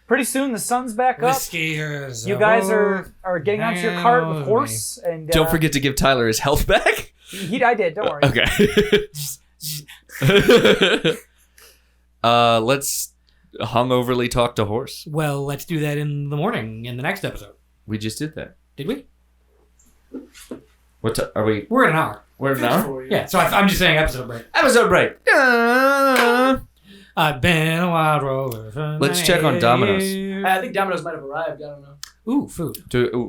Pretty soon the sun's back up. Whiskers. You guys are getting onto your cart with horse. And Don't forget to give Tyler his health back. I did. Don't worry. Okay. Let's hungoverly talk to horse. Well, let's do that in the morning in the next episode. We just did that. Did we? What are we? We're at an hour. We're at an hour? Yeah, so I'm just saying episode break. Episode break. I've been a wild rover. Let's check on Domino's. I think Domino's might have arrived. I don't know. Ooh, food.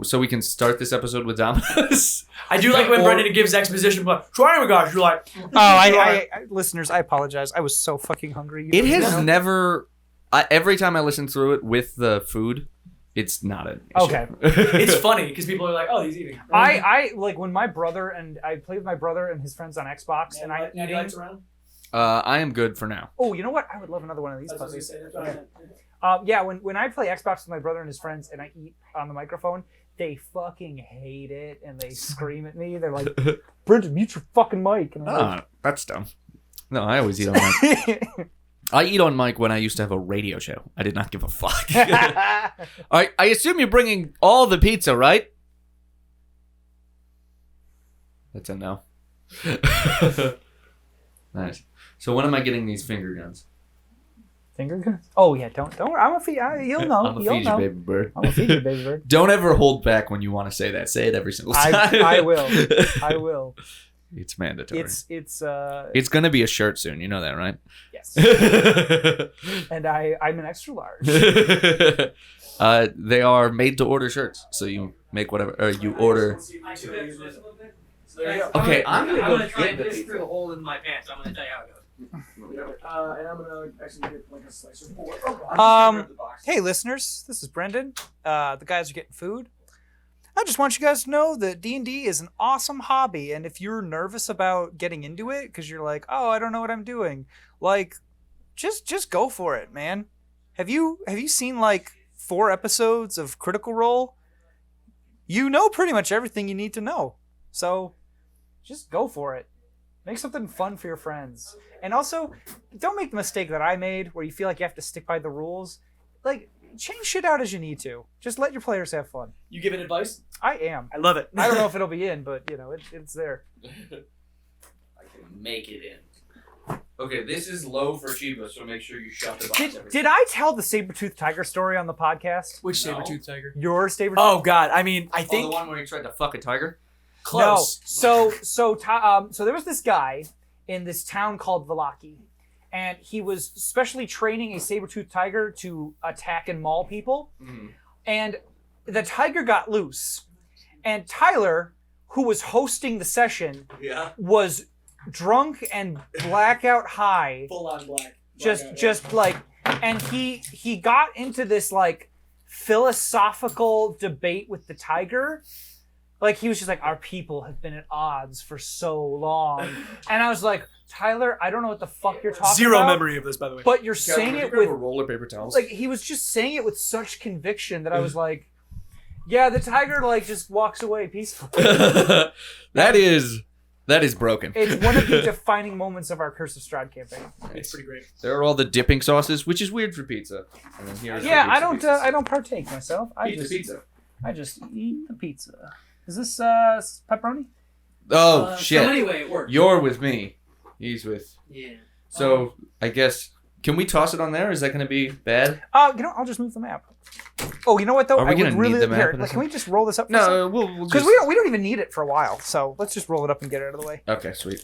So we can start this episode with Domino's. I do like when Brendan gives exposition, but try me, gosh, you're like. Listeners, I apologize. I was so fucking hungry. It has never. Every time I listen through it with the food, it's not an issue. Okay. It's funny because people are like, "Oh, he's eating." I like when my brother and I play with my brother and his friends on Xbox, and I eating. Lights around. I am good for now. Oh, you know what? I would love another one of these. That's what I was puppies. gonna say. That's what I meant. When I play Xbox with my brother and his friends, and I eat on the microphone, they fucking hate it and they scream at me. They're like, "Brendan, mute your fucking mic." And I'm like, that's dumb. No, I always eat on mic. I eat on mic when I used to have a radio show. I did not give a fuck. I assume you're bringing all the pizza, right? That's a no. Nice. So when am I getting these finger guns? Finger guns? Oh yeah, don't worry. I'm a feed. You'll know. I'm a feed you, baby bird. I'm a feed you, baby bird. Don't ever hold back when you want to say that. Say it every single time. I will. I will. It's mandatory. It's gonna be a shirt soon. You know that, right? Yes. And I'm an extra large. They are made to order shirts, so you make whatever or you order. Okay, I'm gonna try this through the hole in my pants. I'm gonna tell you how it goes. And I'm gonna actually get like a slicer for Hey listeners, this is Brendan. The guys are getting food. I just want you guys to know that D&D is an awesome hobby, and if you're nervous about getting into it because you're like, oh, I don't know what I'm doing, like, just go for it, man. Have you seen like 4 episodes of Critical Role? You know pretty much everything you need to know, so just go for it. Make something fun for your friends, and also don't make the mistake that I made, where you feel like you have to stick by the rules. Like, change shit out as you need to. Just let your players have fun. You giving advice? I am. I love it. I don't know if it'll be in, but you know, it's there. I can make it in. Okay, this is low for Chiba, so make sure you shut the box. Did I tell the saber-toothed tiger story on the podcast? Which No. saber-toothed tiger? Your saber. Oh God! I mean, I Oh, think the one where he tried to fuck a tiger? close. No. So there was this guy in this town called Vallaki, and he was specially training a saber-toothed tiger to attack and maul people. Mm. And the tiger got loose, and Tyler, who was hosting the session, was drunk and blackout high. Full on black. Just like, and he got into this like philosophical debate with the tiger. Like, he was just like, our people have been at odds for so long. And I was like, Tyler, I don't know what the fuck you're talking Zero about. memory of this, by the way. But you're saying it with roller paper towels. like, he was just saying it with such conviction that I was like, yeah, the tiger like just walks away peacefully. That is broken. It's one of the defining moments of our Curse of Strahd campaign. It's pretty great. There are all the dipping sauces, which is weird for pizza. And then here's Yeah, the I pizza don't partake myself. pizza. I just eat the pizza. Is this pepperoni? Oh shit! So anyway, it worked. You're with me. He's with. Yeah. So I guess can we toss it on there? Is that going to be bad? You know, I'll just move the map. Oh, you know what though? Are we gonna need the map here. in a Like, can we just roll this up? No, we'll because just... we don't even need it for a while. So let's just roll it up and get it out of the way. Okay, sweet.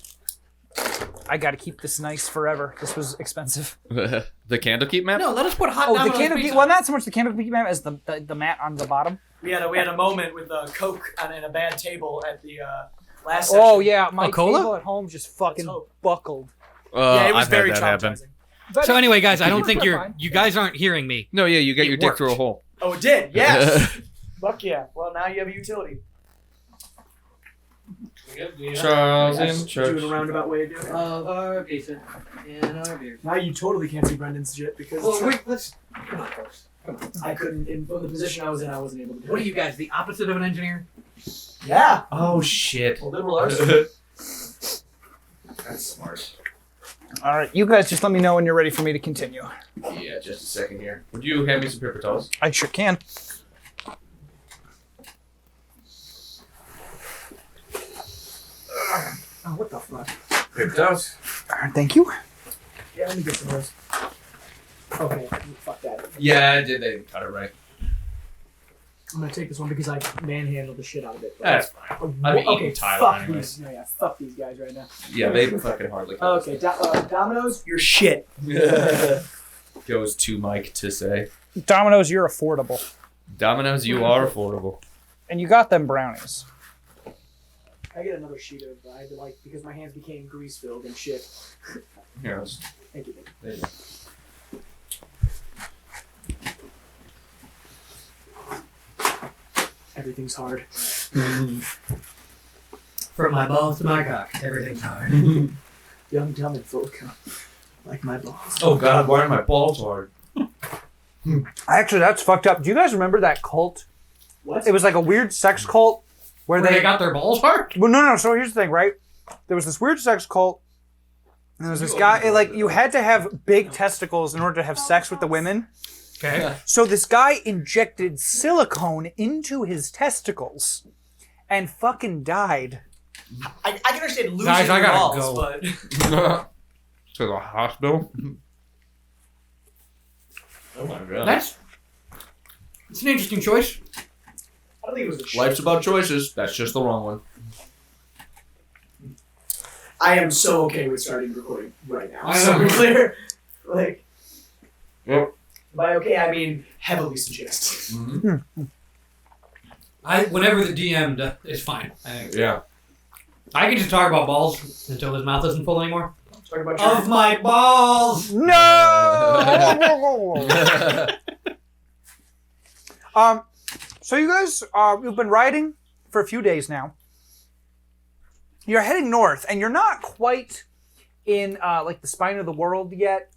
I got to keep this nice forever. This was expensive. The Candlekeep map? No, let us put hot Oh, the Domino's Candlekeep. pizza. Well, not so much the Candlekeep map as the mat on the bottom. We had a moment with Coke and a bad table at the last session. Oh yeah, my cola? table at home just fucking Let's hope. buckled. Yeah, it was I've very had that happen. traumatizing. But So anyway, guys, I don't We're think fine. you guys aren't hearing me. No, yeah, you got It your dick worked. through a hole. Oh, it did. Yes. Fuck yeah. Well, now you have a utility. Charles in Doing church. a roundabout way of doing it. Of our pizza and our beer. Now you totally can't see Brendan's shit because Well, wait, let's. Come on, folks. I couldn't. In the position I was in, I wasn't able to do What are it. you guys, the opposite of an engineer? Yeah. Oh shit. Well, liberal arts. That's smart. All right, you guys just let me know when you're ready for me to continue. Yeah, just a second here. Would you hand me some paper towels? I sure can. Oh, what the fuck? Paper towels. Thank you. Yeah, let me get some of those. Okay, fuck that. Yeah, I did. They didn't cut it right. I'm gonna take this one because I manhandled the shit out of it. That's fine. I've been eating Tyler fuck anyways. these. No, yeah, fuck these guys right now. Yeah, they fucking hardly cut Okay, Domino's, you're shit. it. Goes to Mike to say. Domino's, you're affordable. Domino's, you are affordable. And you got them brownies. I get another sheet of, I had to like, because my hands became grease filled and shit. Here, let's- Thank you. there you go. Everything's hard. From my balls to my cock, everything's hard. Young, dumb, and full of cum. Like my balls. Oh God, why are my balls hard? Actually, that's fucked up. Do you guys remember that cult? What? It was like a weird sex cult where Where they got their balls hard? Well, no. So here's the thing, right? There was this weird sex cult. And there was this guy. Like you had to have big testicles in order to have sex with the women. Okay. So this guy injected silicone into his testicles, and fucking died. I can understand losing Guys, I your gotta balls, go. but To the hospital. Oh my God. It's an interesting choice. I don't think it was the shit. Life's about choices. That's just the wrong one. I am so okay with starting recording right now. I So know. clear. Like, Yep. by okay, I mean heavily suggest. Mm-hmm. Whenever the DM is fine. I think. Yeah. I can just talk about balls until his mouth isn't full anymore. Talk about your Of my balls! No. So you guys, you've been riding for a few days now. You're heading north, and you're not quite in like the spine of the world yet.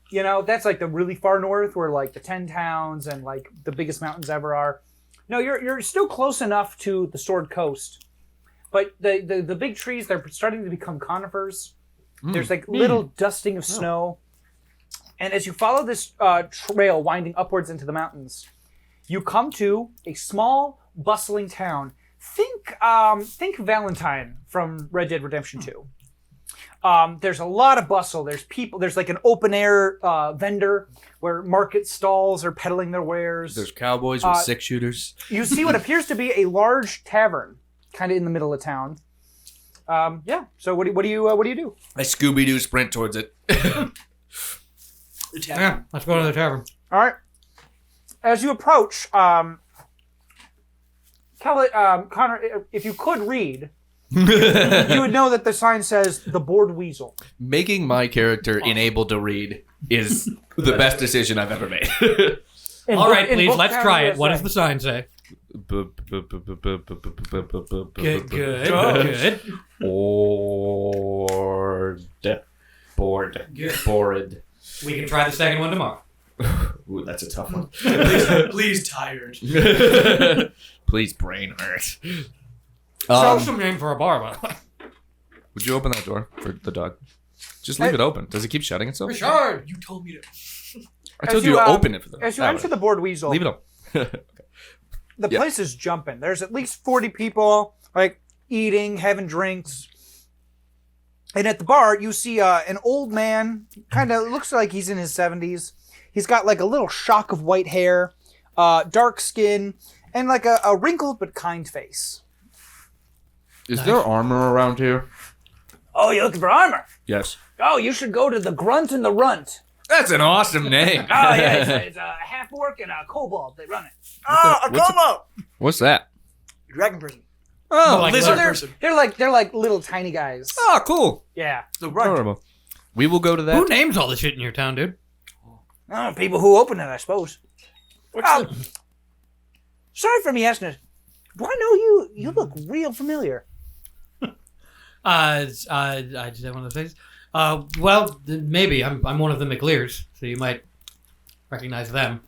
You know, that's like the really far north, where like the 10 towns and like the biggest mountains ever are. No, you're still close enough to the Sword Coast, but the big trees, they're starting to become conifers. There's like little dusting of snow, and as you follow this trail winding upwards into the mountains, you come to a small, bustling town. Think Valentine from Red Dead Redemption 2. There's a lot of bustle. There's people. There's like an open air vendor where market stalls are peddling their wares. There's cowboys with 6-shooters. You see what appears to be a large tavern, kind of in the middle of town. Yeah. So what do you do? I Scooby-Doo sprint towards it. the tavern. Yeah, let's go to the tavern. All right. As you approach, Connor, if you could read, you would know that the sign says "The Bored Weasel." Making my character unable to read is the best decision I've ever made. All right, please, Book let's Town, try it. What USA. does the sign say? Good. Bored. Good. Bored. We can try the second one tomorrow. Ooh, that's a tough one. Please, tired. Please, brain hurt. Some name for a bar, by the way. Would you open that door for the dog? Just leave it open. Does it keep shutting itself? Richard! You told me to. I told As you you, to open it for them. As you That enter way. the Bored Weasel, Leave it open. the Yeah. place is jumping. There's at least 40 people, like, eating, having drinks. And at the bar, you see an old man, kind of looks like he's in his 70s. He's got, like, a little shock of white hair, dark skin, and, like, a wrinkled but kind face. Is there armor around here? Oh, you're looking for armor? Yes. Oh, you should go to the Grunt and the Runt. That's an awesome name. Oh, yeah, it's a half-orc and a kobold. They run it. Ah, a what's como! What's that? Dragon person. Oh, like Lizard lizard. person. They're like little tiny guys. Oh, cool. Yeah. The run. Adorable. We will go to that. Who names all the shit in your town, dude? Oh, people who open it, I suppose. Sorry for me asking this. Do I know you? You look real familiar. I just had one of those things. Well, maybe. I'm one of the McLears, so you might recognize them.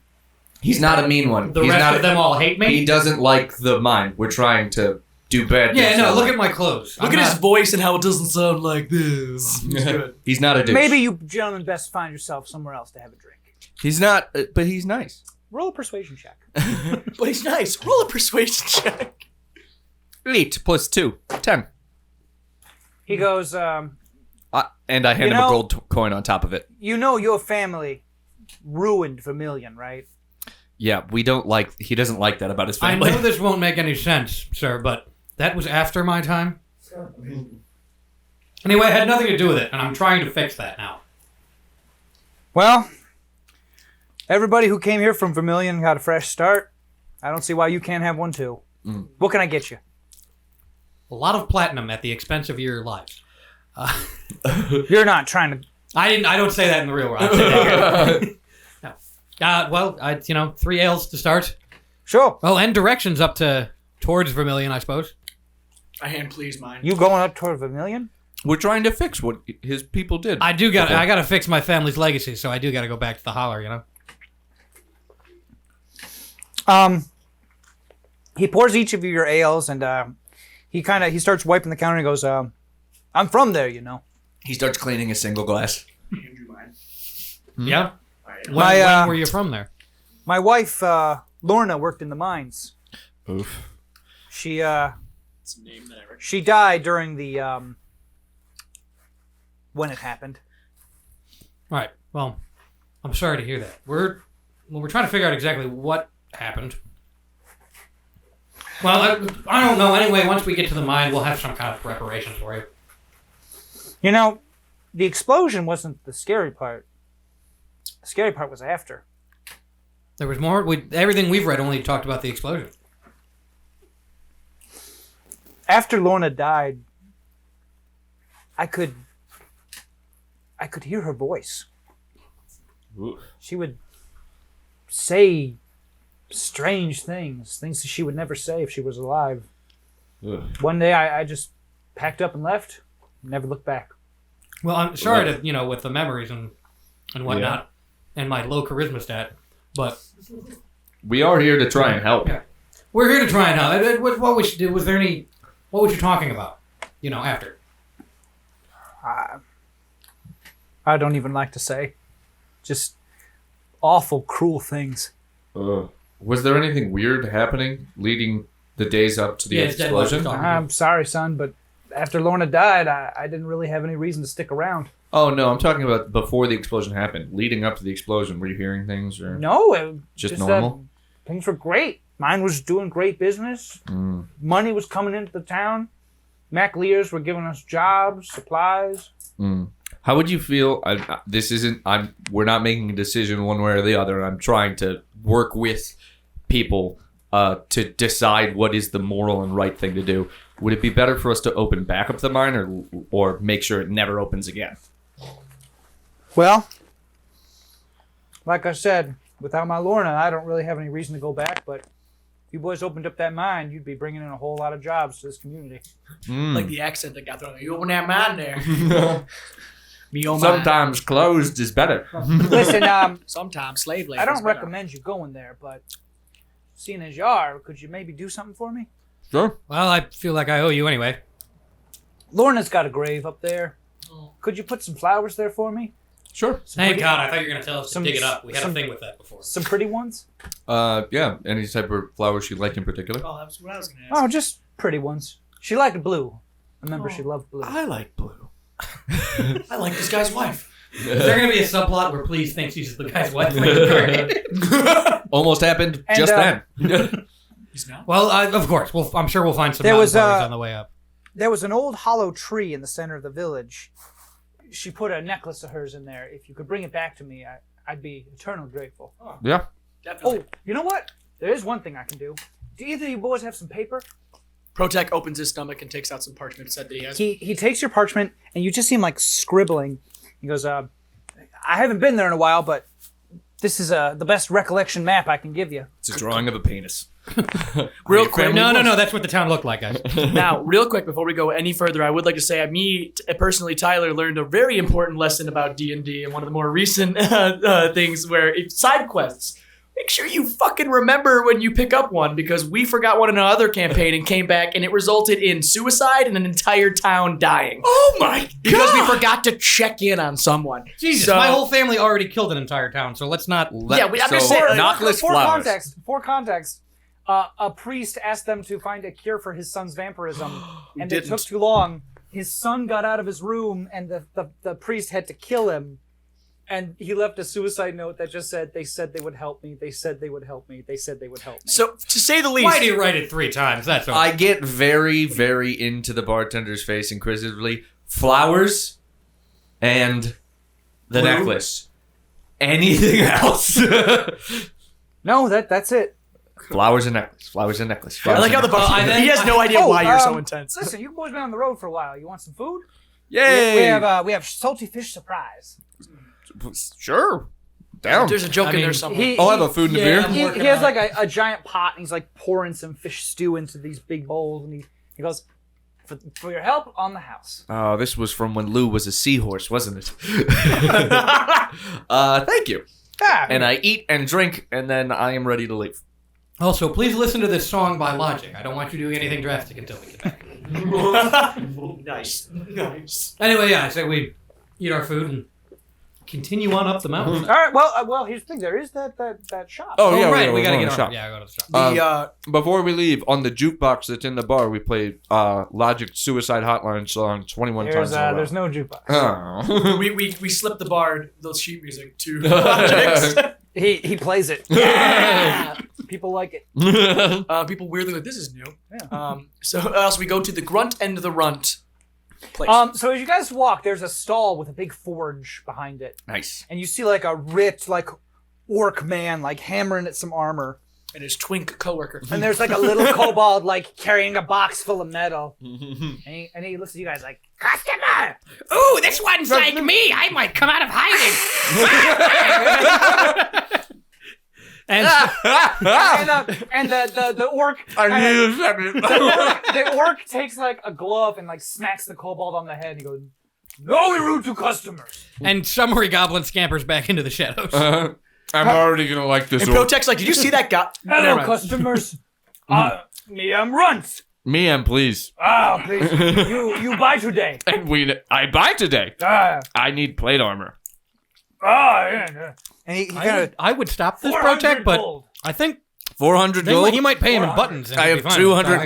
He's not a mean one. The He's rest not of them all hate me? He doesn't like the mine. We're trying to do bad. Yeah, things no, all look the at my clothes. Look at his voice and how it doesn't sound like this. He's time. good. He's not a douche. Maybe you gentlemen best find yourself somewhere else to have a drink. He's not, but he's nice. Roll a persuasion check. But he's nice. Roll a persuasion check. 8 plus 2, 10. He goes, And I hand him a gold coin on top of it. you know your family ruined Vermilion, right? Yeah, he doesn't like that about his I family. know this won't make any sense, sir, but that was after my time. Anyway, it had nothing to do with it, and I'm trying to fix that now. Well, everybody who came here from Vermilion got a fresh start. I don't see why you can't have one too. What can I get you? A lot of platinum at the expense of your lives. You're not trying to... I don't say that in the real world. I say that here. No. Well, 3 ales to start. Sure. Oh, and directions up towards Vermilion, I suppose. I hand please mine. You going up toward Vermilion? We're trying to fix what his people did. I got to fix my family's legacy, so I do got to go back to the holler, He pours each of you your ales, and he starts wiping the counter and he goes, I'm from there, you know. He starts cleaning a single glass. Hand you mine. Yeah? Alright. When were you from there? My wife, Lorna, worked in the mines. Oof. She It's a name that I recognize. she died during the when it happened. All right. Well, I'm sorry to hear that. We're trying to figure out exactly what happened. Well, I don't know. Anyway, once we get to the mine, we'll have some kind of reparations for you. You know, the explosion wasn't the scary part. The scary part was after. There was more. Everything we've read only talked about the explosion. After Lorna died, I could hear her voice. Oof. She would say strange things that she would never say if she was alive. Ugh. One day I just packed up and left, never looked back. Well, I'm sorry to with the memories and whatnot, and my low charisma stat, but We are here to try and help. yeah, we're here to try and help. What we should do? Was there any? What was you talking about? After. I don't even like to say. Just awful, cruel things. Was there anything weird happening leading the days up to the Yeah, it's dead like explosion? we're talking. I'm sorry, son, but after Lorna died, I didn't really have any reason to stick around. Oh no, I'm talking about before the explosion happened. Leading up to the explosion, were you hearing things or No, it just normal? Things were great. Mine was doing great business. Mm. Money was coming into the town. Mac Lears were giving us jobs, supplies. Mm. How would you feel? We're not making a decision one way or the other. I'm trying to work with people to decide what is the moral and right thing to do. Would it be better for us to open back up the mine or make sure it never opens again? Well, like I said, without my Lorna, I don't really have any reason to go back, but if you boys opened up that mine, you'd be bringing in a whole lot of jobs to this community. Like the accent that got thrown. You open that mine there. Me oh my. Sometimes closed is better. Listen, Sometimes slave labor. I don't recommend you going there, but seeing as you are, could you maybe do something for me? Sure. Well, I feel like I owe you anyway. Lorna's got a grave up there. Could you put some flowers there for me? Sure. Thank God, I thought you were going to tell us to some- dig it up. We had a some- thing with that before. Some pretty ones? Yeah. Any type of flowers you like in particular? Oh, that's what I was going to ask. Oh, just pretty ones. She liked blue. Remember, she loved blue. I like blue. I like this guy's wife. Is there going to be a subplot where Please thinks he's the guy's wife? Almost happened And, just then. He's not. Well, of course. I'm sure we'll find some There mountain was, flowers on the way up. There was an old hollow tree in the center of the village. She put a necklace of hers in there. If you could bring it back to me, I'd be eternally grateful. Yeah. Definitely. Oh, you know what? There is one thing I can do. Do either of you boys have some paper? Protec opens his stomach and takes out some parchment set that he has. He takes your parchment, and you just see him like scribbling. He goes, I haven't been there in a while, but this is the best recollection map I can give you. It's a drawing of a penis. Real quick. No. That's what the town looked like, guys. Now, real quick, before we go any further, I would like to say personally, Tyler learned a very important lesson about D&D and one of the more recent things where side quests make sure you fucking remember when you pick up one, because we forgot one in another campaign and came back and it resulted in suicide and an entire town dying. Oh my god! Because we forgot to check in on someone. Jesus, So- my whole family already killed an entire town, so let's not. I'm just saying, like, knockless For flowers. context, a priest asked them to find a cure for his son's vampirism, and it didn't. took too long. His son got out of his room, and the priest had to kill him. And he left a suicide note that just said, "They said they would help me. They said they would help me. They said they would help me." So, to say the least, Why do you write it 3 times? That's all. I get very, very into the bartender's face inquisitively. Flowers and the Blue? necklace. Anything else? No, that's it. Flowers and necklace. Flowers and necklace. I Flowers like how and the necklace. barkeep, he has no idea Oh, why you're so intense. Listen, you boys been on the road for a while. You want some food? Yay! We have salty fish surprise. Sure. Down. There's a joke in mean, there somewhere. I'll have a food and a beer. I'm He working has on like a giant pot, and he's like pouring some fish stew into these big bowls, and he goes, for your help on the house. Oh, this was from when Lou was a seahorse, wasn't it? Thank you. Ah, And I eat and drink, and then I am ready to leave. Also, please listen to this song by Logic. I don't want you doing anything drastic until we get back. Nice. Anyway, yeah, I say we eat our food and continue on up the mountain. all right. Well, here's the thing. There is that shop. Oh, yeah, right, we we're gotta going get to on. shop. Yeah, go to the shop. Before we leave, on the jukebox that's in the bar, we played Logic Suicide Hotline song 21 times in a row. There's no jukebox. Oh. we slipped the bard those sheet music to Logics. He plays it. Yeah. People like it. People weirdly like, this is new. Yeah. So else we go to the Grunt and the Runt place. So as you guys walk, there's a stall with a big forge behind it, Nice. and you see like a ripped orc man hammering at some armor, and his twink coworker. and there's like a little kobold carrying a box full of metal, and he looks at you guys like, "Customer!" Ooh, this one's like me. I might come out of hiding. And and the orc. I need a second. The orc takes a glove and smacks the kobold on the head. And he goes, "No, we rude to customers." and summary goblin scampers back into the shadows. I'm already going to like this And one. Protect's like, did you see that guy? Hello, Never mind. customers. Me, I'm Runt. Me, please. Ah, please. You buy today. And I buy today. Ah, I need plate armor. yeah. And he I would stop this 400 Protect, but gold. I think 400 gold. he might pay him in buttons. and I it'll have be fine.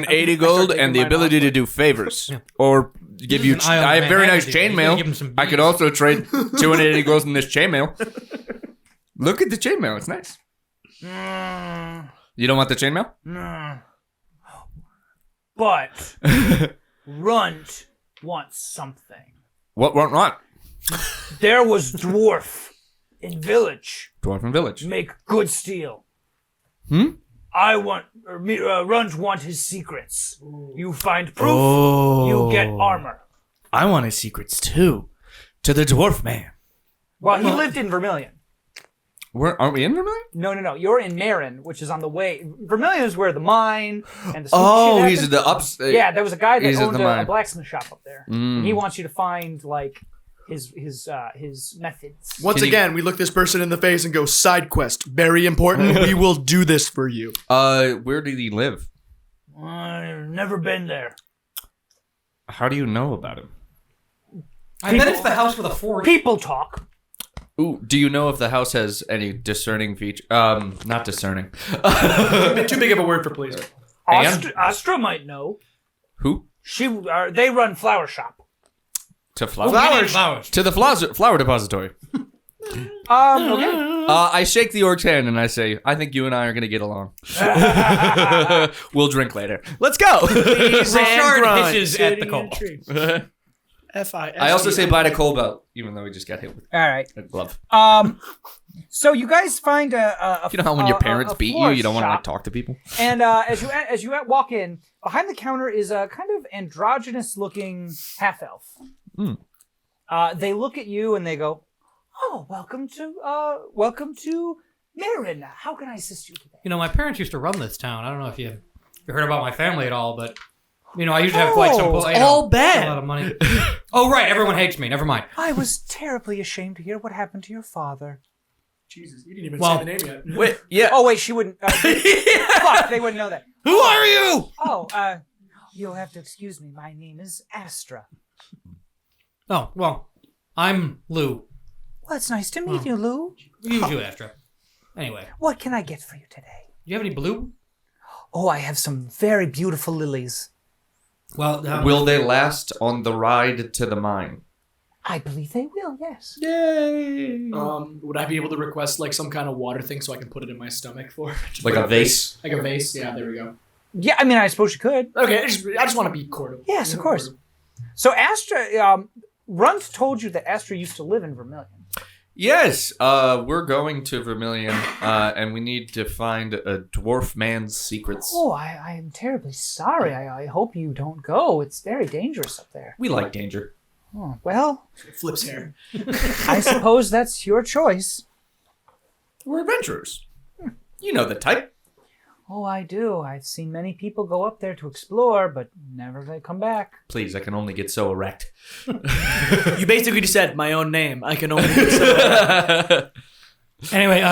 280 gold taking and the mine ability off. to do favors. Or give you... This is an Eye I of have very nice Humanity. You gotta give him chainmail. some I could beads. also trade 280 gold in this chainmail. Look at the chainmail. It's nice. You don't want the chainmail? But Runt wants something. What went wrong? There was dwarf in village. Dwarven village. Make good steel. Hmm? Runt want his secrets. You find proof, Oh. you get armor. I want his secrets too. To the dwarf man. Well, he lived in Vermilion. Aren't we in Vermilion? No. You're in Marin, which is on the way. Vermilion is where the mine and the Oh, shit he's happened. the ups. Yeah, there was a guy that he's at owned the a mine. blacksmith shop up there. And he wants you to find his methods. Once Can you- again, we look this person in the face and go, side quest, very important. We will do this for you. Where did he live? I've never been there. How do you know about him? I bet it's the house with a forge. People talk. Ooh, do you know if the house has any discerning feature? Not discerning. Too big of a word for please. And? Astra might know. Who? They run flower shop. To flower? Flowers. To the flower depository. Okay. I shake the orc's hand and I say, I think you and I are going to get along. We'll drink later. Let's go. Richard hisses at the kobold. I also say bye to Colbelt, even though we just got hit with All right. a glove. So you guys find a You know how when your parents beat you, you don't want to florist talk to people? shop. And as you walk in, behind the counter is a kind of androgynous-looking half-elf. They look at you and they go, "Oh, welcome to Marin. How can I assist you today?" You know, my parents used to run this town. I don't know if you heard about my family at all, but I used to have quite some. all bad. A lot of money. Oh, right. Everyone hates me. Never mind. I was terribly ashamed to hear what happened to your father. Jesus, you didn't even Well, say the name yet. Wait, yeah. Oh wait, she wouldn't. Fuck, they wouldn't know that. Who are you? Oh, you'll have to excuse me. My name is Astra. Oh, well, I'm Lou. Well, it's nice to meet you, Lou. You too, Astra. Anyway, What can I get for you today? do you have any blue? Oh, I have some very beautiful lilies. Well, Will they last on the ride to the mine? I believe they will, yes. Yay! Would I be able to request like some kind of water thing so I can put it in my stomach for? Like a vase? Like a vase? Yeah, there we go. Yeah, I mean, I suppose you could. Okay, I just want to be cordial. Yes, of course. So Astra, Runt told you that Astra used to live in Vermilion. Yes, we're going to Vermilion, and we need to find a dwarf man's secrets. Oh, I am terribly sorry. I hope you don't go. It's very dangerous up there. We like danger. Oh, well, Flips hair. I suppose that's your choice. We're adventurers. You know the type. Oh, I do. I've seen many people go up there to explore, but never they come back. Please, I can only get so erect. You basically just said my own name. I can only get so anyway,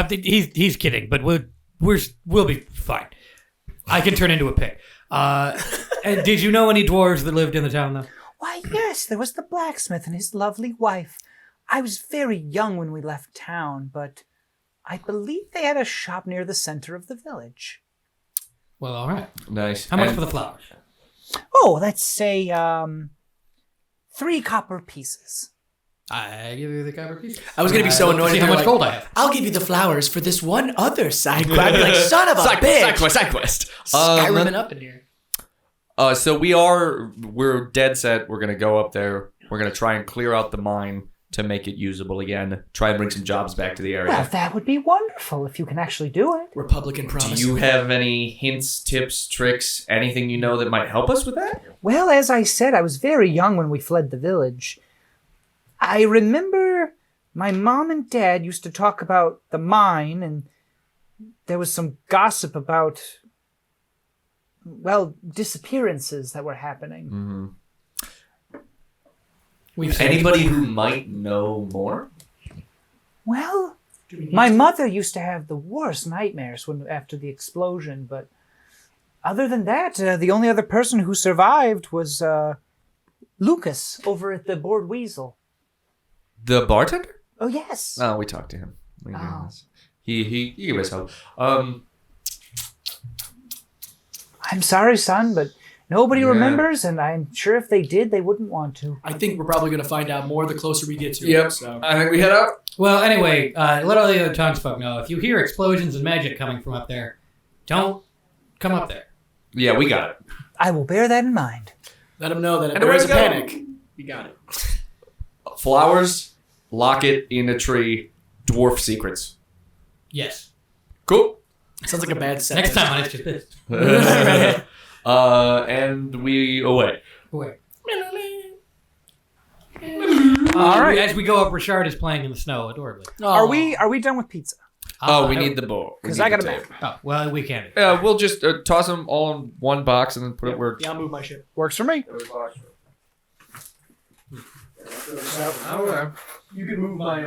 he's kidding, but we'll be fine. I can turn into a pig. And did you know any dwarves that lived in the town, though? Why, yes, there was the blacksmith and his lovely wife. I was very young when we left town, but I believe they had a shop near the center of the village. Well, all right. Nice. How much for the flowers? Oh, let's say, 3 copper pieces. I give you the copper piece. I was gonna be so annoyed. See if how they're much like, gold I have. I'll give you the flowers for this one other side quest. I'd be like, son of a bitch. Side quest. Skyrimming up in here. So we're dead set. We're gonna go up there. We're gonna try and clear out the mine to make it usable again. Try and bring some jobs back to the area. Well, that would be wonderful if you can actually do it. Republican promise. Do you have any hints, tips, tricks, anything you know that might help us with that? Well, as I said, I was very young when we fled the village. I remember my mom and dad used to talk about the mine, and there was some gossip about, well, disappearances that were happening. Anybody who might know more? Well, my mother used to have the worst nightmares after the explosion, but other than that, the only other person who survived was Lucas over at the Board Weasel. The bartender? Oh, yes. Oh, we talked to him. Oh. He gave us help. I'm sorry, son, but nobody Yeah. remembers, and I'm sure if they did, they wouldn't want to. I think we're probably gonna find out more the closer we get to it. Yep. So. I think we head out. Well, anyway, let all the other townsfolk know. If you hear explosions and magic coming from up there, don't come up there. Yeah, we got it. I will bear that in mind. Let them know that if And there is a where we go? panic, you got it. Flowers, locket in a tree, dwarf secrets. Yes. Cool. Sounds like a bad sentence. Next time on It's Just This. And we away. Wait. All right. As we go up, Richard is playing in the snow adorably. Are we done with pizza? Oh, we need the bowl. Because I got a map. Oh, well, we can't. Yeah, we'll just toss them all in one box and then put it where. Yeah, I'll move my ship. Works for me. You can move my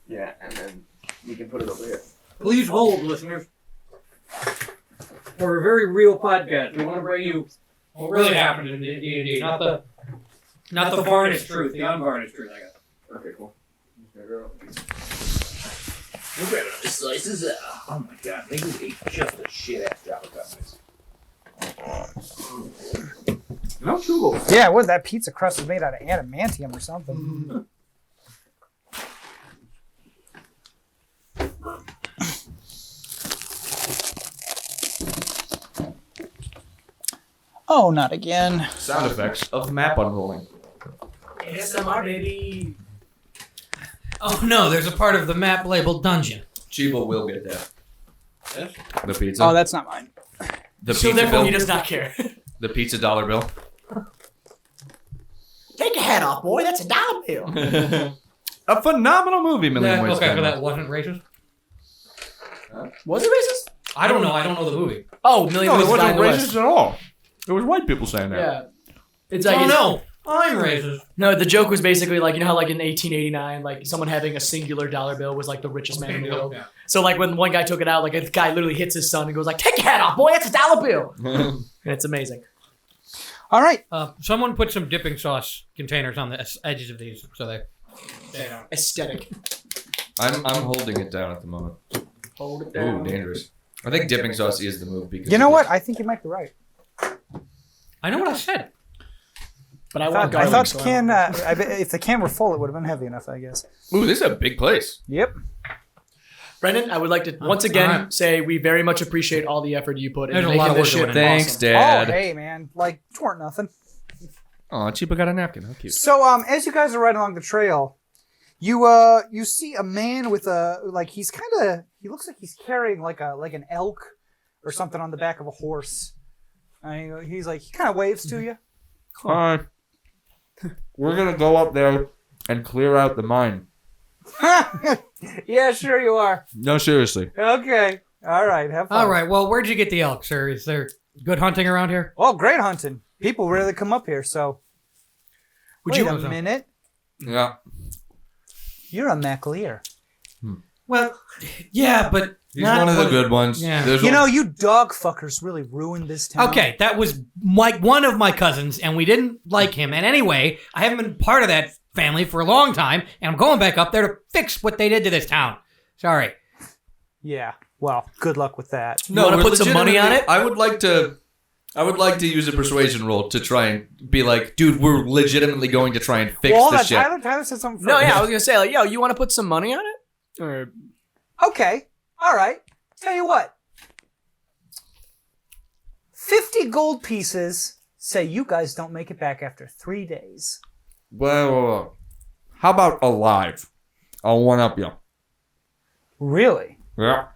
Yeah, and then you can put it over here. Please hold, listeners. For a very real podcast, we want to bring you what really happened in D&D, not the varnished truth, the unvarnished truth. I guess. Okay, cool. Look at it. It slices it. Oh my god, they would eat just the shit ass Java cutlets. No sugar. Yeah, what that pizza crust is made out of adamantium or something. Oh, not again. Sound effects of map unrolling. ASMR, baby. Oh no, there's a part of the map labeled dungeon. Chiba will get that. The pizza. Oh, that's not mine. The So pizza therefore, bill. he does not care. The pizza dollar bill. Take your hat off, boy. That's a dollar bill. A phenomenal movie, Million Ways. Okay, for that wasn't racist. Was it racist? I don't know. I don't know the movie. Oh, Million No, Ways it to Die wasn't in the West. racist at all. It was white people saying that. Yeah. It's like Oh no! I'm racist. No, the joke was basically like, you know how like in 1889, like someone having a singular dollar bill was like the richest man in the world. Yeah. So like when one guy took it out, like a guy literally hits his son and goes like, "Take your hat off, boy, that's a dollar bill." And it's amazing. All right. Someone put some dipping sauce containers on the edges of these so they Aesthetic. I'm holding it down at the moment. Hold it down. Ooh, dangerous. I think dipping sauce is the move because You know what? I think you might be right. I know what I said. But I I want thought garlic. the can. If the can were full, it would have been heavy enough, I guess. Ooh, this is a big place. Yep. Brendan, I would like to once again say we very much appreciate all the effort you put in There's a making lot of this work shit going in. Thanks, awesome. Dad. Oh, hey, man. Like, it weren't nothing. Oh, Chiba got a napkin. How cute. So, as you guys are riding along the trail, you see a man with a he looks like he's carrying like an elk or something on the back of a horse. He's like, he kind of waves to you. Hi. We're gonna go up there and clear out the mine. Yeah, sure you are. No, seriously. Okay. All right. Have fun. All right. Well, where'd you get the elk, sir? Is there good hunting around here? Well, great hunting. People rarely come up here, so. Would Wait you- a minute. Yeah. You're a MacLear. Well, yeah, but He's not one of the good ones. Yeah. There's You one- know, you dog fuckers really ruined this town. Okay, that was one of my cousins, and we didn't like him. And anyway, I haven't been part of that family for a long time, and I'm going back up there to fix what they did to this town. Sorry. Yeah. Well, good luck with that. You wanna we're put some money on it? I would like to use a persuasion roll to try and be like, dude, we're legitimately going to try and fix Well, hold this on. shit. Tyler said something first. No, yeah, I was gonna say like, yo, you want to put some money on it? Or Okay. All right. Tell you what. 50 gold pieces say you guys don't make it back after 3 days. Well, how about alive? I'll one up you. Really? Yeah.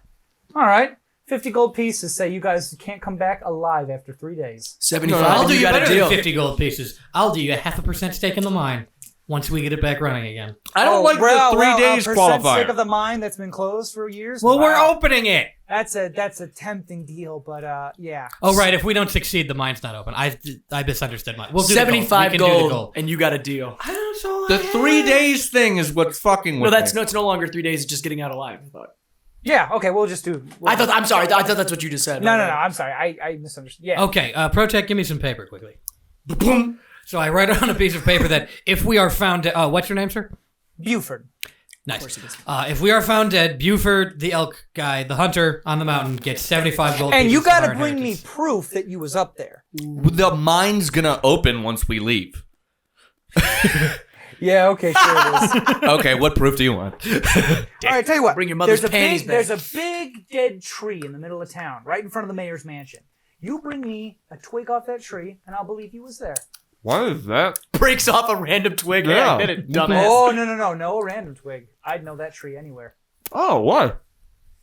All right. 50 gold pieces say you guys can't come back alive after 3 days. 75. I'll and do you got a better deal. than 50 gold pieces. I'll do you a 0.5% stake in the mine once we get it back running again. I don't like the 3 days percent qualifier. stake of the mine that's been closed for years. Well, we're Wow. opening it. That's a tempting deal, but yeah. Oh, right. If we don't succeed, the mine's not open. I misunderstood mine. We'll do the gold. 75 We can do the gold, gold. and you got a deal. I don't know. The 3 days thing is what's fucking with No, that's me. no. It's no longer 3 days. It's just getting out alive. But Yeah, okay, we'll just do. I'm sorry. I thought that's what you just said. No, I'm sorry. I misunderstood. Yeah. Okay, Protect, give me some paper quickly. So I write on a piece of paper that if we are found dead... what's your name, sir? Buford. Nice. If we are found dead, Buford, the elk guy, the hunter on the mountain, gets 75 gold And pieces you of gotta our bring me inheritance. proof that you was up there. The mine's gonna open once we leave. Yeah, okay, sure it is. Okay, what proof do you want? All right, tell you what. Bring your mother's there's a panties big, back. There's a big dead tree in the middle of town, right in front of the mayor's mansion. You bring me a twig off that tree, and I'll believe you was there. What is that? breaks off a random twig. Yeah. Yeah, hit it, dumbass. Oh, no random twig. I'd know that tree anywhere. Oh, what?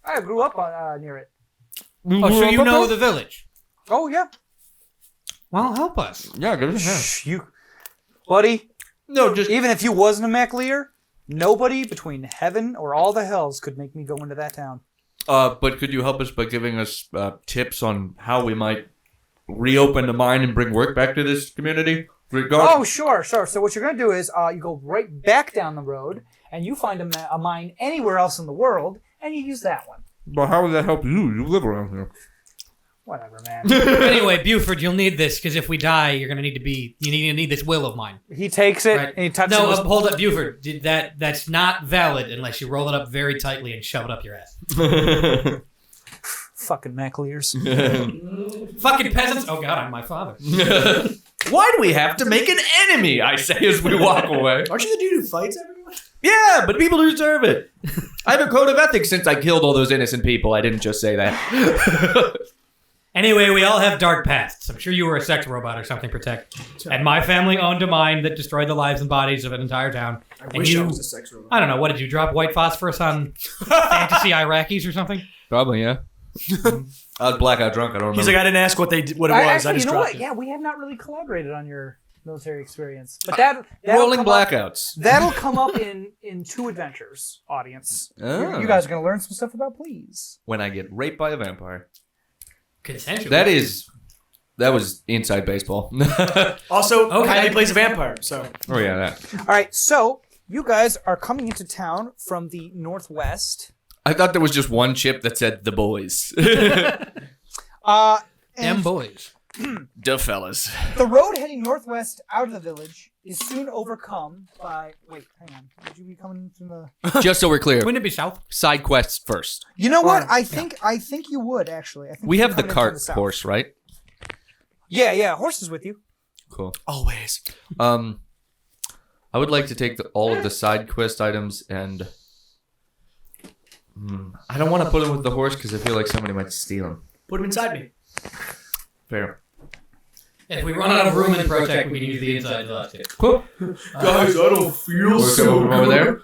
I grew up near it. Oh, so you know the village. Oh, yeah. Well, help us. Yeah, give us a hand. Shh, you, buddy, No, just even if you wasn't a MacLear, nobody between heaven or all the hells could make me go into that town. but could you help us by giving us tips on how we might reopen the mine and bring work back to this community? Oh, sure. So what you're going to do is you go right back down the road, and you find a mine anywhere else in the world, and you use that one. But how would that help you? You live around here. Whatever, man. Anyway, Buford, you'll need this because if we die, you're gonna need to be. You need this will of mine. He takes it, Right. and he touches No, it. hold up, Buford. That's not valid unless you roll it up very tightly and shove it up your ass. Fucking MacLears. Fucking peasants! Oh god, I'm my father. Why do we have to make an enemy? I say as we walk away. Aren't you the dude who fights everyone? Yeah, but people deserve it. I have a code of ethics since I killed all those innocent people. I didn't just say that. Anyway, we all have dark pasts. I'm sure you were a sex robot or something, Protect. And my family owned a mine that destroyed the lives and bodies of an entire town. I wish I was a sex robot. I don't know, what did you drop white phosphorus on fantasy Iraqis or something? Probably, yeah. I was blackout drunk. I don't remember. He's like, I didn't ask what they did, what it was. Actually, I just you know dropped what? it. Yeah, we have not really collaborated on your military experience. But that'll rolling come up- blackouts. That'll come up in 2 adventures, audience. Oh. You guys are going to learn some stuff about please. When I get raped by a vampire. Consensual. That is That was inside baseball. Also, Okay. Kylie plays a vampire, so. Oh yeah, that. All right, so you guys are coming into town from the northwest. I thought there was just one chip that said the boys. And Them boys. The fellas. the road heading northwest out of the village is soon overcome by. Wait, hang on. Would you be coming from the? Just so we're clear, Wouldn't it be south? side quests first. You know what? I think you would actually. I think We you're have the coming in from cart south. horse, right? Yeah, horse is with you. Cool. Always. I would like to take all of the side quest items and. I don't want to put them with the horse because I feel like somebody might steal them. Put him inside me. Fair. If we run out of room in Protect, we can use the inside last tip. Cool. Guys, I don't feel Over there.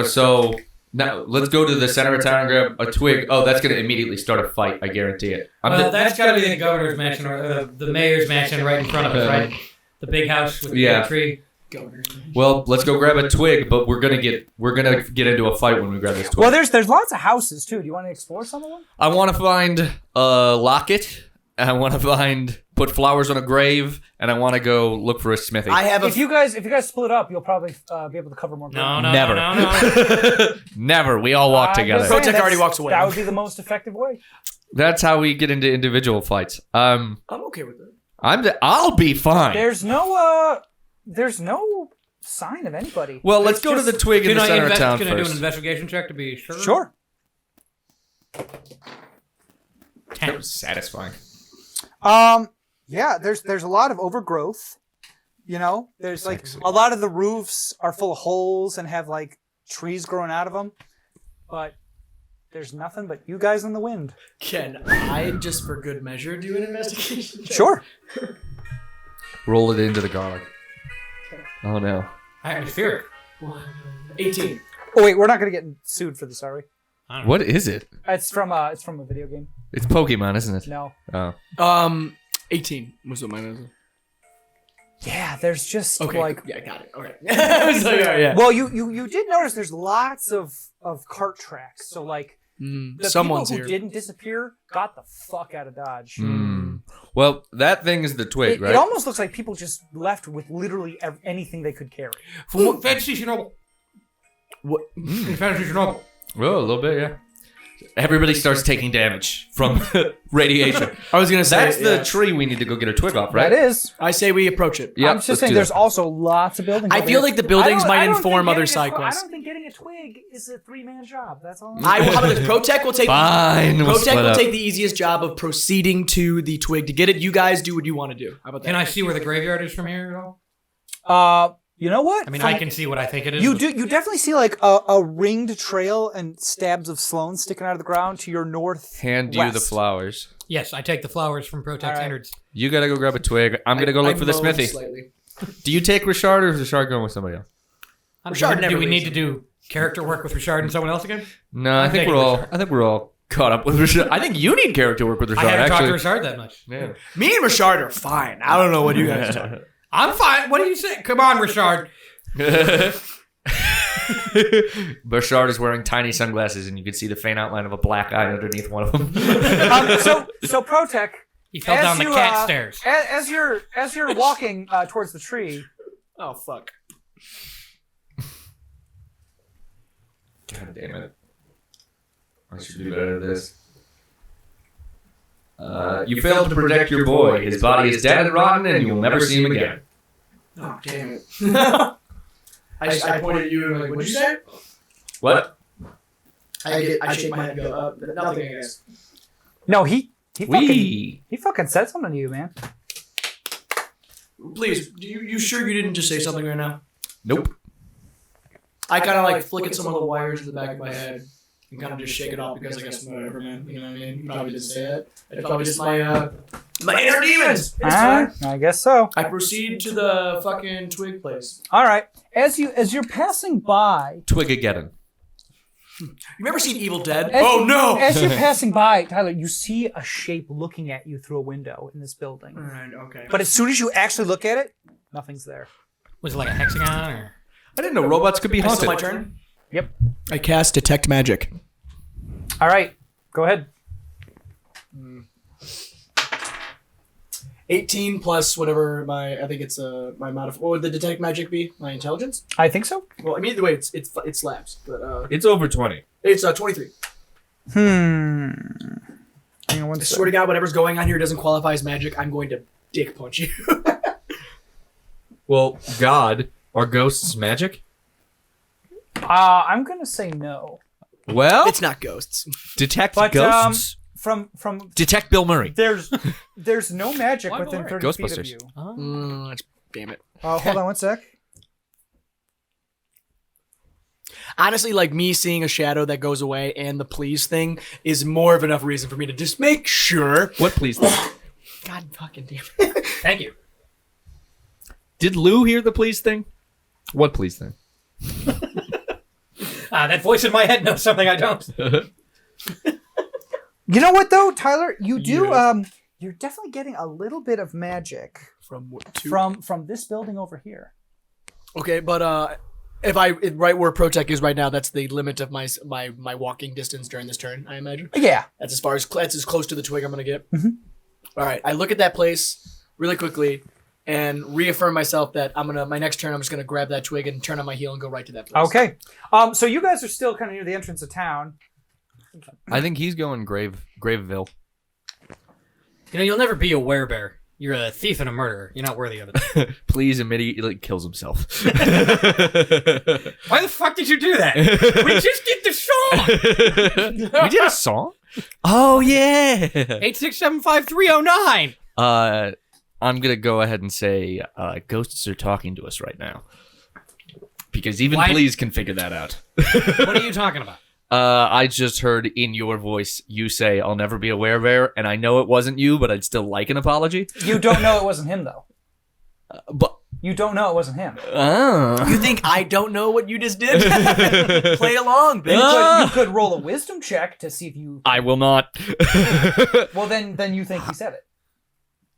So now let's go to the center of town and grab a twig. Oh, that's gonna immediately start a fight. I guarantee it. That's got to be the governor's mansion or the mayor's mansion right in front of us, right? The big house with the big tree. Well, let's go grab a twig, but we're gonna get into a fight when we grab this twig. Well, there's lots of houses too. Do you want to explore some of them? I want to find a locket. I want to put flowers on a grave, and I want to go look for a smithy. I have a. If you guys split up, you'll probably be able to cover more ground. No, Never. no. Never. We all walk I'm together. just saying Protect already walks away. That would be the most effective way. That's how we get into individual fights. I'm okay with it. I'll be fine. There's no sign of anybody. Well, let's go to the twig in Can the center of town I do an first. investigation check to be sure? Sure. That was satisfying. Yeah, there's a lot of overgrowth. You know, there's like Sexy. a lot of the roofs are full of holes and have like trees growing out of them. But there's nothing but you guys in the wind. Can I, just for good measure, do an investigation check? Sure. Roll it into the garlic. Oh no. Atmospheric. 18. Oh wait, we're not gonna get sued for this, are we? What is it? It's from a video game. It's Pokemon, isn't it? No. Oh. 18 was what mine was. Yeah, there's just Okay, like. yeah, got it. Okay. I was like, all right, yeah. Well, you did notice there's lots of cart tracks. So like the Someone's people who here. didn't disappear got the fuck out of Dodge. Well, that thing is the twig, right? It almost looks like people just left with literally anything they could carry. Fantasy Chernobyl. What? Fantasy Chernobyl. Oh, a little bit, yeah. Everybody starts taking damage from radiation. I was gonna say That's the tree we need to go get a twig off, right? That is. I say we approach it. Yeah, I'm just let's saying do there's that. also lots of buildings. I over feel here. like the buildings I might don't inform think other getting side I quests. don't think getting a twig is a 3-man job. That's all. How about this? Protec will take. Fine, we'll Protec split will up. take the easiest job of proceeding to the twig to get it. You guys do what you want to do. How about that? Can I see where the graveyard is from here at all? You know what? I mean, I can see what I think it is. You but- do. You definitely see like a ringed trail and stabs of sloan sticking out of the ground to your north. Hand you the flowers. Yes, I take the flowers from Protect All right. Standards. You gotta go grab a twig. I'm gonna go look I for the moaned smithy. slightly. Do you take Richard or is Richard going with somebody else? Richard never Do we leaves need to do character work with Richard and someone else again? No, I think taking we're all caught up with Richard. I think you need character work with Richard. I haven't talked to actually. Richard that much. Yeah. Me and Richard are fine. I don't know what you guys are talking about. I'm fine. What do you say? Come on, Richard. Richard is wearing tiny sunglasses, and you can see the faint outline of a black eye underneath one of them. So Protec. He fell down the cat stairs. As you're walking towards the tree. Oh fuck. God damn it! I should do better at this. You failed to protect your boy. His body is dead and rotten, and you will never see him again. Oh damn it. I pointed at you and like, what'd you say? What? I shake my head and go, nothing, I guess. No, he We. fucking said something to you, man. Please, you sure you didn't just say something right now? Nope. I kind of like flick at some of the wires in the back of my head and kind of just shake it off because I guess whatever, man. You know what I mean? You probably didn't say it. It's probably just my inner demons. It's fine. I guess so. I proceed to the fucking twig place. All right. As you're passing by. Twigageddon. You ever seen Evil Dead? As Oh you- no! As you're passing by, Tyler, you see a shape looking at you through a window in this building. Alright, okay. But as soon as you actually look at it, nothing's there. Was it like a hexagon or? I didn't know robots could be Is it haunted. my turn? Yep. I cast Detect Magic. All right. Go ahead. 18 plus whatever I think it's my what would the detect magic be? My intelligence? I think so. Well, I mean, either way, it slaps. But It's over 20. it's 23. Hang on one I swear to God, whatever's going on here doesn't qualify as magic. I'm going to dick punch you. Well, God, are ghosts magic? I'm gonna say no. Well, It's not ghosts. detect But ghosts. from Detect Bill Murray. there's no magic Why within Murray? 30 feet of Ghostbusters. you. Damn it. Hold on one sec. Honestly, like me seeing a shadow that goes away and the please thing is more of enough reason for me to just make sure. What please? God fucking damn it. Thank you. Did Lou hear the please thing? What please thing? That voice in my head knows something I don't. You know what though, Tyler? You do. You're definitely getting a little bit of magic From this building over here. Okay, but right where Protec is right now, that's the limit of my walking distance during this turn, I imagine. Yeah. That's as close to the twig I'm gonna get. Mm-hmm. All right, I look at that place really quickly and reaffirm myself that my next turn I'm just gonna grab that twig and turn on my heel and go right to that place. Okay. So you guys are still kind of near the entrance of town. I think he's going Graveville. You know, you'll never be a werebear. You're a thief and a murderer. You're not worthy of it. Please immediately kills himself. Why the fuck did you do that? We just did the song. We did a song? Oh, yeah. 8675309. I'm going to go ahead and say ghosts are talking to us right now. Because even Why- Please can figure that out. What are you talking about? I just heard in your voice you say, I'll never be a werebear, and I know it wasn't you, but I'd still like an apology. You don't know it wasn't him though. But You don't know it wasn't him. You think I don't know what you just did? Play along, bitch. You could roll a wisdom check to see if you. I will not. Well, then you think he said it.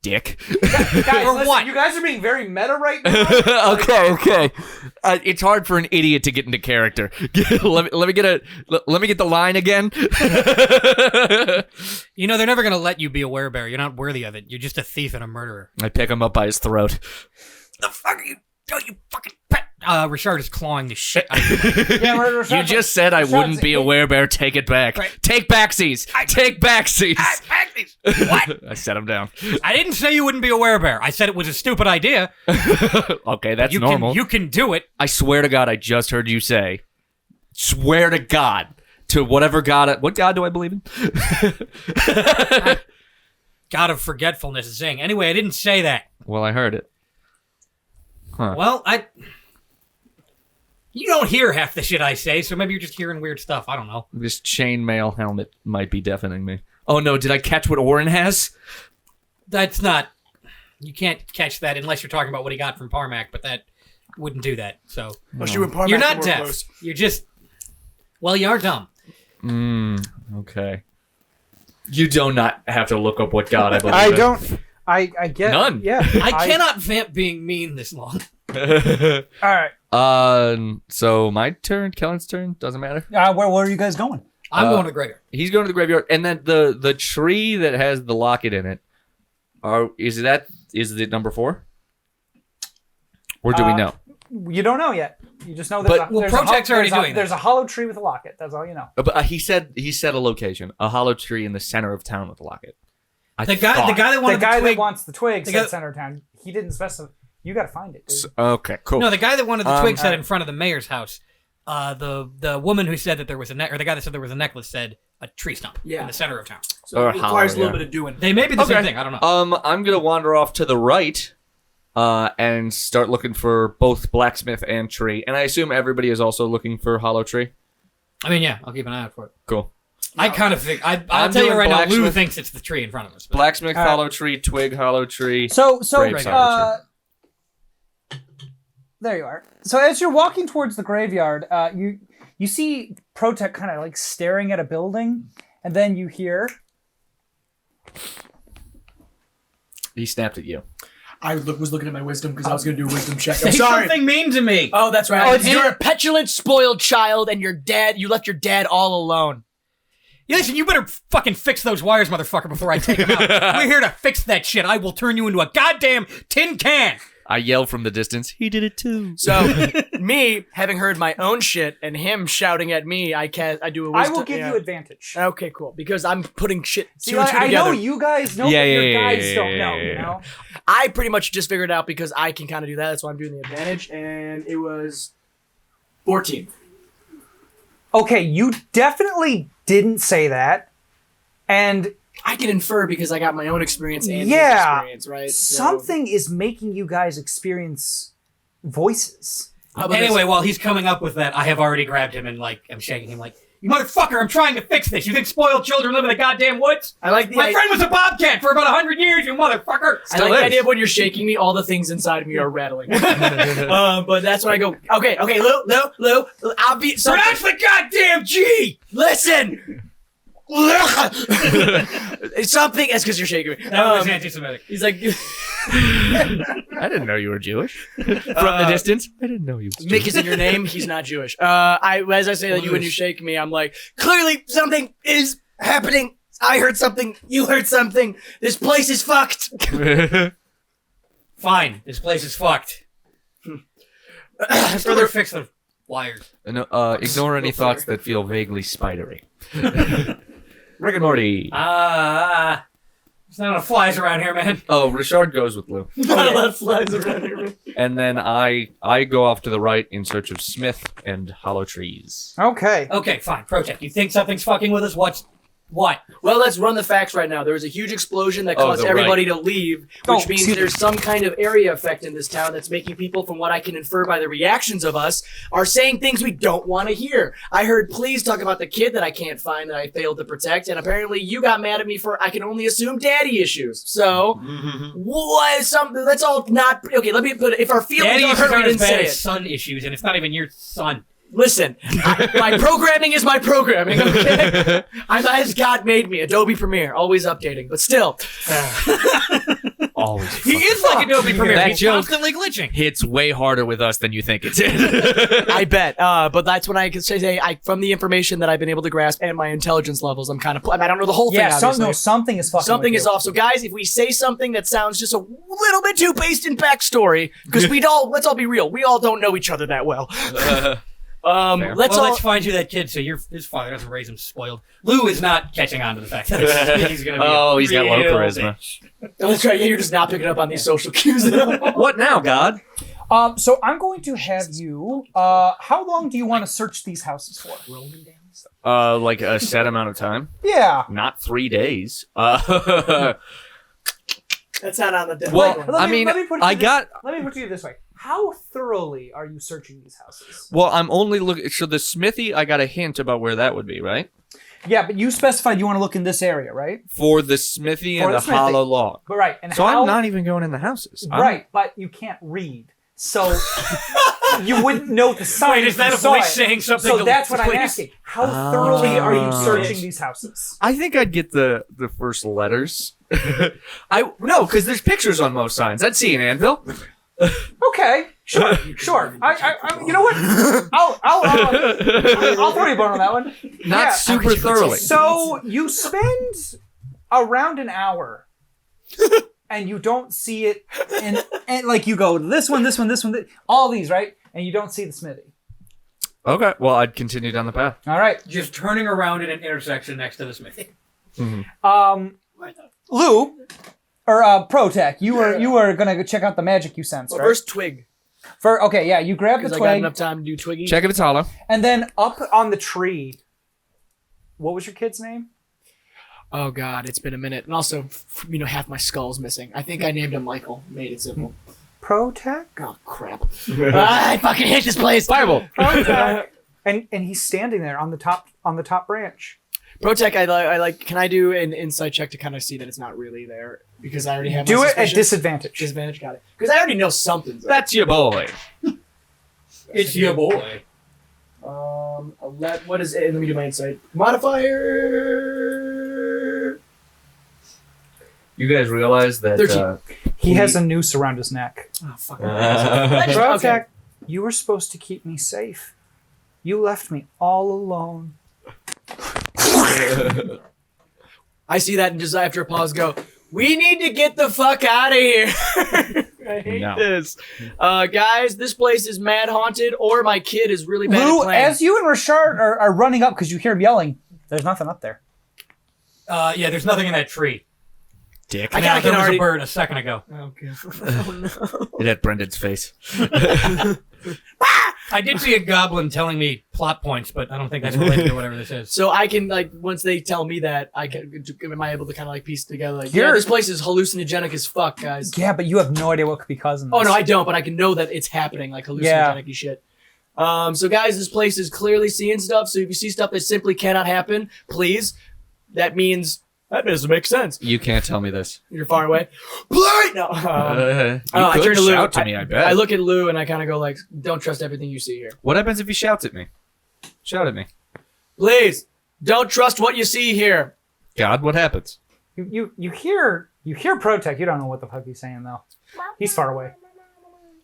Dick. Guys, Or listen, what? you guys are being very meta right now. Okay. It's hard for an idiot to get into character. let me get the line again. You know, they're never going to let you be a werebear. You're not worthy of it. You're just a thief and a murderer. I pick him up by his throat. The fuck are you? Don't you fucking pet. Richard is clawing the shit out of you. Yeah, You just said I wouldn't be a werebear. Take it back. Right. Take backsies. Take backsies. What? I set him down. I didn't say you wouldn't be a werebear. I said it was a stupid idea. Okay, that's You normal. you can do it. I swear to God, I just heard you say, swear to God, to whatever God, what God do I believe in? God of forgetfulness, zing. Anyway, I didn't say that. Well, I heard it. Huh. Well, you don't hear half the shit I say, so maybe you're just hearing weird stuff. I don't know. This chainmail helmet might be deafening me. Oh no, did I catch what Orin has? That's not... You can't catch that unless you're talking about what he got from Parmac, but that wouldn't do that, so... Unless you and Parmac You're not were deaf. close. You're just... Well, you are dumb. Okay. You do not have to look up what God I believe I in. don't. I get None. Yeah. I cannot vamp being mean this long. All right. So my turn, Kellen's turn, doesn't matter. Where are you guys going? I'm going to the graveyard. He's going to the graveyard, and then the tree that has the locket in it. Is it number 4? Or do we know? You don't know yet. You just know But- there's Protec's already doing there's a hollow tree with a locket. That's all you know. But he said a location, a hollow tree in the center of town with a locket. The guy that The wanted guy the twig... that wants the twig the said guy- center of town. He didn't specify. You got to find it, dude. Okay, cool. No, the guy that wanted the twig said alright. in front of the mayor's house. The woman who said that there was or the guy that said there was a necklace said a tree stump Yeah. in the center of town. So Or it requires a hollow, little bit of doing. They may be the same Okay. thing. I don't know. I'm gonna wander off to the right, and start looking for both blacksmith and tree. And I assume everybody is also looking for hollow tree. I mean, yeah, I'll keep an eye out for it. Cool. I kind of think I'll I'm tell you doing right now. Lou blacksmith. thinks it's the tree in front of us. but- Blacksmith, Alright. hollow tree, twig, hollow tree. So Grapes, hollow there you are. So as you're walking towards the graveyard, you see Protec kind of like staring at a building, and then you hear. He snapped at you. I was looking at my wisdom because I was going to do a wisdom check. Say I'm sorry. something mean to me. Oh, that's right. Oh, it's- You're a petulant, spoiled child, and you left your dad all alone. Yeah, listen, you better fucking fix those wires, motherfucker, before I take them out. We're here to fix that shit. I will turn you into a goddamn tin can. I yell from the distance. He did it too. So, me having heard my own shit and him shouting at me, I do a wisdom. I will give you advantage. Okay, cool. Because I'm putting shit See, two and two I together. know you guys know, but your guys don't know, you know? I pretty much just figured it out because I can kind of do that. That's why I'm doing the advantage. And it was 14. Okay, you definitely didn't say that. And I can infer because I got my own experience and his yeah, experience, right? something is making you guys experience voices. Anyway, while he's coming up with that, I have already grabbed him and, like, I'm shaking him like, you motherfucker, I'm trying to fix this. You think spoiled children live in the goddamn woods? I like My friend was a bobcat for about 100 years, you motherfucker. I like the idea of when you're shaking me, all the things inside of me are rattling. But that's when I go, okay, Lou, I'll be... Pronounce the goddamn G! Listen! It's something. It's because you're shaking me. That was anti-Semitic. He's like, I didn't know you were Jewish. From the distance, I didn't know you were Jewish. Mick is in your name. He's not Jewish. As I say that, when you shake me, I'm like, clearly something is happening. I heard something. You heard something. This place is fucked. Fine. This place is fucked. Further fix the wires. Ignore any thoughts that feel vaguely spidery. Rick and Morty. There's not enough flies around here, man. Oh, Richard goes with Lou. Not a lot of flies around here, man. And then I go off to the right in search of Smith and hollow trees. Okay. Okay, fine. Protect. You think something's fucking with us? What? Well, let's run the facts right now. There was a huge explosion that caused everybody to leave, which means there's some kind of area effect in this town that's making people, from what I can infer by the reactions of us, are saying things we don't want to hear. I heard please talk about the kid that I can't find that I failed to protect, and apparently you got mad at me for, I can only assume, daddy issues. So, what is something, that's all not, okay, let me put it, if our feelings are hurt, we didn't say it. Son issues, and it's not even your son. Listen, my programming is my programming, okay? I'm as God made me, Adobe Premiere, always updating, but still. Always. He is like Adobe Premiere. That He's joke constantly glitching. hits way harder with us than you think it did. I bet. But that's when I can say, from the information that I've been able to grasp and my intelligence levels, I'm kind of, I don't know the whole thing, obviously. Something is fucking Something with is you. off. So, guys, if we say something that sounds just a little bit too based in backstory, because let's all be real, we all don't know each other that well. Let's find you that kid so his father doesn't raise him spoiled. Lou is not catching on to the fact that he's going to be he's got low charisma. Oh, that's right. Yeah, you're just not picking up on these social cues. What now, God? So I'm going to have you. How long do you want to search these houses for? Like a set amount of time? Yeah. Not 3 days. That's not on the deck. Well, Let me put it this way. How thoroughly are you searching these houses? Well, I'm only looking. So the smithy, I got a hint about where that would be, right? Yeah, but you specified you want to look in this area, right? For the smithy and the hollow log. But right, and So I'm not even going in the houses. Right, but you can't read, so you wouldn't know the sign. Wait, is that a voice saying something? So that's what I'm asking. How thoroughly are you searching these houses? I think I'd get the first letters. No, because there's pictures on most signs. I'd see an anvil. Okay, sure. I you know what? I'll throw you a bone on that one. Not super thoroughly. So you spend around an hour, and you don't see it, and like you go this one, all these, right? And you don't see the smithy. Okay, well, I'd continue down the path. All right, just turning around in an intersection next to the smithy. Lou. Or Protech, you were gonna go check out the magic you sense, right? First twig. You grab the Because I got twig, enough time to do twiggy. Check if it's hollow. and then up on the tree. What was your kid's name? Oh God, it's been a minute, and also, half my skull's missing. I think I named him Michael. Made it simple. Protech. Oh crap! I fucking hate this place. Fireball. Protech. and he's standing there on the top branch. Protech, I like. Can I do an insight check to kind of see that it's not really there? Because I already have. Do my it at suspicions. disadvantage. Disadvantage, got it. Because I already know something's there. That's your boy. It's your boy. What is it? Let me do my insight modifier. You guys realize that 13. He has a noose around his neck. Oh fuck. Protech, Okay. you were supposed to keep me safe. You left me all alone. I see that and just after a pause go, we need to get the fuck out of here. I hate this. Guys, this place is mad haunted or my kid is really bad Lou, at playing. as you and Richard are running up because you hear him yelling, there's nothing up there. Yeah, there's nothing in that tree. Dick. I kinda there can was already- a bird a second ago. Oh, no. It had Brendan's face. I did see a goblin telling me plot points, but I don't think that's related to whatever this is. So I can, like, once they tell me that, am I able to kind of, like, piece it together? Like, You're- this place is hallucinogenic as fuck, guys. Yeah, but you have no idea what could be causing this. Oh, no, I don't, but I can know that it's happening, like, hallucinogenic shit. So, guys, this place is clearly seeing stuff, so if you see stuff that simply cannot happen, please, that means that doesn't make sense. You can't tell me this. You're far away. Blight! No. You I could turn to Lou. shout to me, I bet. I look at Lou and I kind of go like, don't trust everything you see here. What happens if he shouts at me? Shout at me. Please, don't trust what you see here. God, what happens? You hear Protect. You don't know what the fuck he's saying though. He's far away.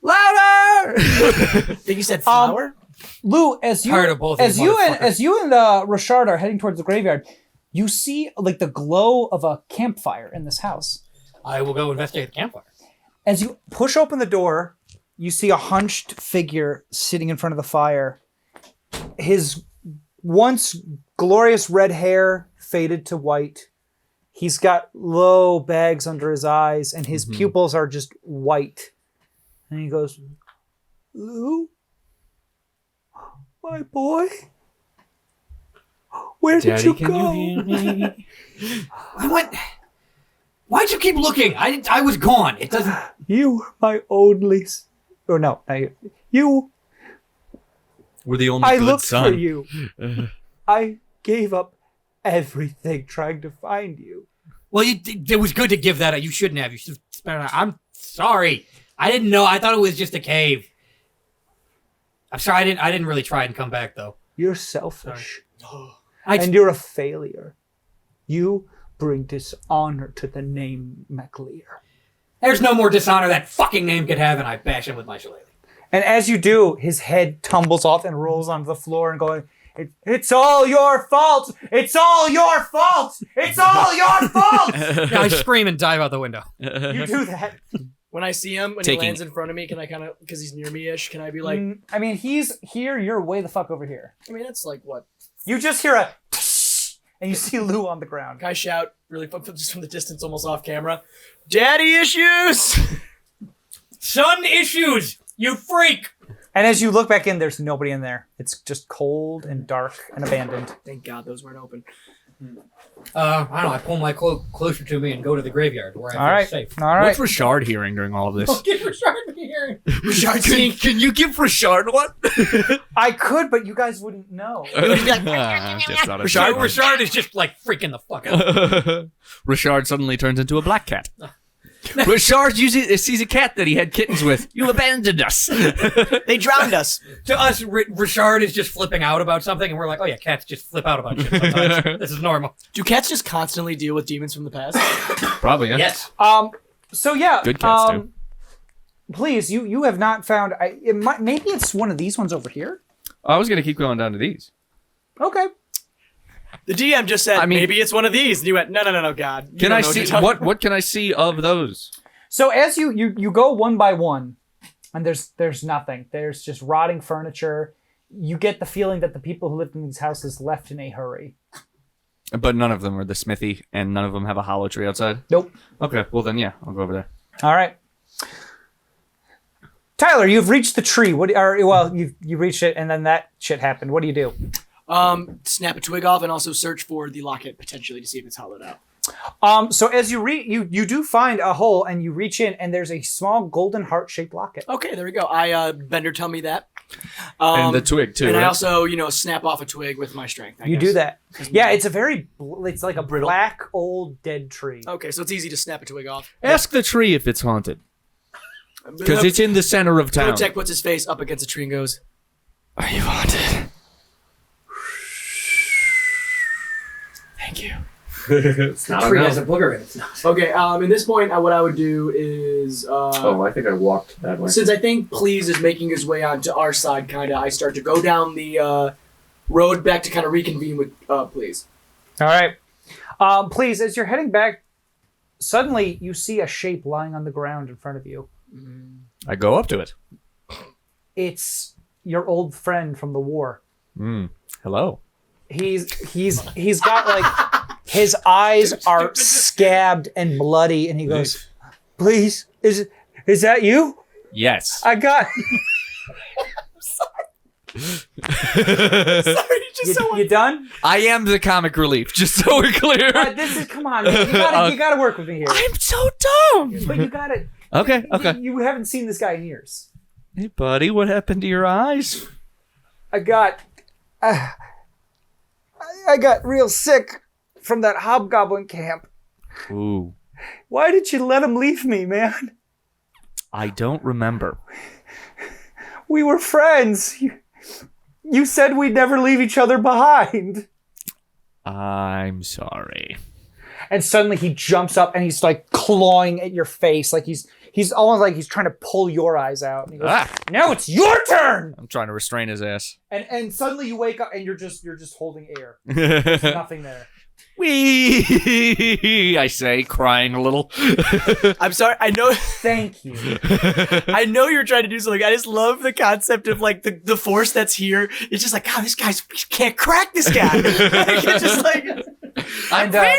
Louder! I think you said flower? Lou, as you Tired of both as these you and motherfuckers. as you and Richard are heading towards the graveyard, you see like the glow of a campfire in this house. I will go investigate the campfire. As you push open the door, you see a hunched figure sitting in front of the fire. His once glorious red hair faded to white. He's got low bags under his eyes, and his pupils are just white. And he goes, Lou? My boy? Where did you go? me? Why'd you keep looking? I was gone. It doesn't. You were my only... Or no, you... We're the only I good looked son. for you. I gave up everything trying to find you. Well, it was good to give that. You shouldn't have. You should have spent it. I'm sorry. I didn't know. I thought it was just a cave. I'm sorry. I didn't really try and come back though. You're selfish. I And you're a failure. You bring dishonor to the name MacLear. There's no more dishonor that fucking name could have, and I bash him with my shillelagh. And as you do, his head tumbles off and rolls onto the floor and going, it's all your fault! It's all your fault! It's all your fault! Yeah, I scream and dive out the window. You do that. When I see him, when Taking- he lands in front of me, can I kind of, because he's near me-ish, can I be like, I mean, he's here, you're way the fuck over here. I mean, that's like what? You just hear a and you see Lou on the ground. Can I shout really just from the distance, almost off camera? Daddy issues! Son issues, you freak! And as you look back in, there's nobody in there. It's just cold and dark and abandoned. Thank God those weren't open. I don't know. I pull my cloak closer to me and go to the graveyard where I feel All right. safe. All right. What's Richard hearing during all of this? Get Richard here. Richard, Can you give Richard one? I could, but you guys wouldn't know. That's not a Richard, good Richard is just like freaking the fuck out. one. Richard suddenly turns into a black cat. Richard sees a cat that he had kittens with. You abandoned us. they drowned us. To us, Richard is just flipping out about something, and we're like, oh yeah, cats just flip out about shit sometimes. This is normal. Do cats just constantly deal with demons from the past? Probably, yeah. Yes. So yeah. Good cats too. Please, you have not found. Maybe it's one of these ones over here. I was going to keep going down to these. Okay. The DM just said, I mean- maybe it's one of these. And you went, no, God. You Can don't I know see you're talking what can I see of those? So as you go one by one, and there's nothing. There's just rotting furniture. You get the feeling that the people who lived in these houses left in a hurry. But none of them are the smithy, and none of them have a hollow tree outside. Nope. Okay, well then, yeah, I'll go over there. All right. Tyler, you've reached the tree. You reached it, and then that shit happened. What do you do? Snap a twig off and also search for the locket potentially to see if it's hollowed out. So as you do find a hole, and you reach in, and there's a small golden heart-shaped locket. Okay, there we go. Bender tell me that. And the twig too. And right? I also, snap off a twig with my strength. I You guess. do that. Yeah, it's like a Brittle. black old dead tree. Okay, so it's easy to snap a twig off. Ask the tree if it's haunted, because it's in the center of town. Protect puts his face up against a tree and goes, Are you haunted? thank you. It's not Tree enough. has a booger in it. It's not. Okay, in this point, what I would do is, I think I walked that way. since I think Please is making his way onto our side, kind of, I start to go down the road back to kind of reconvene with Please. All right. Please, as you're heading back, suddenly you see a shape lying on the ground in front of you. I go up to it. It's your old friend from the war. Hello. He's got like his eyes are scabbed and bloody, and he goes, "Please, is that you? Yes. I got." Sorry, You done? I am the comic relief, just so we're clear. Come on, man. You gotta work with me here. I'm so dumb. But you gotta. Okay. You haven't seen this guy in years. Hey, buddy, what happened to your eyes? I got real sick from that hobgoblin camp. Ooh. Why did you let him leave me, man? I don't remember. We were friends. You said we'd never leave each other behind. I'm sorry. And suddenly he jumps up and he's like clawing at your face, like he's almost like he's trying to pull your eyes out. And he goes, "Now it's your turn." I'm trying to restrain his ass. And suddenly you wake up and you're just holding air. There's nothing there. Wee! I say, crying a little. I'm sorry. I know. Thank you. I know you're trying to do something. I just love the concept of like the force that's here. It's just like, God, we can't crack this guy. Like, it's just like I'm very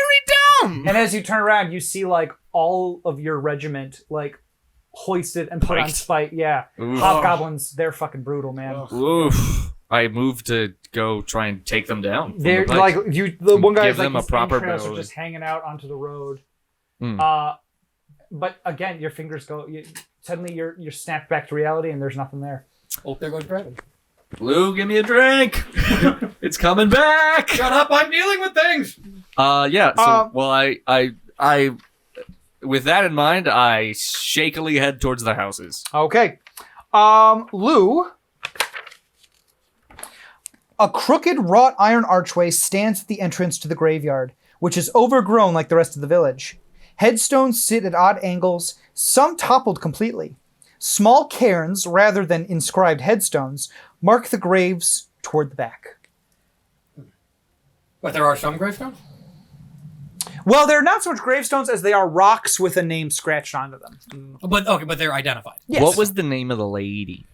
dumb. And as you turn around, you see like all of your regiment like hoisted and put on spike. Yeah, Oof. hobgoblins, they're fucking brutal, man. Oof. I moved to go try and take them down. They're like the one guy's Give them like a proper entrails are build. just hanging out onto the road. But again, your fingers go. Suddenly, you're snapped back to reality, and there's nothing there. Oh, there goes Bradley. Blue, give me a drink. It's coming back. Shut up! I'm dealing with things. Yeah. So, well, I, with that in mind, I shakily head towards the houses. Okay, Lou. A crooked wrought iron archway stands at the entrance to the graveyard, which is overgrown like the rest of the village. Headstones sit at odd angles, some toppled completely. Small cairns, rather than inscribed headstones, mark the graves toward the back. But there are some gravestones? Well, they're not so much gravestones as they are rocks with a name scratched onto them. But they're identified. Yes. What was the name of the lady?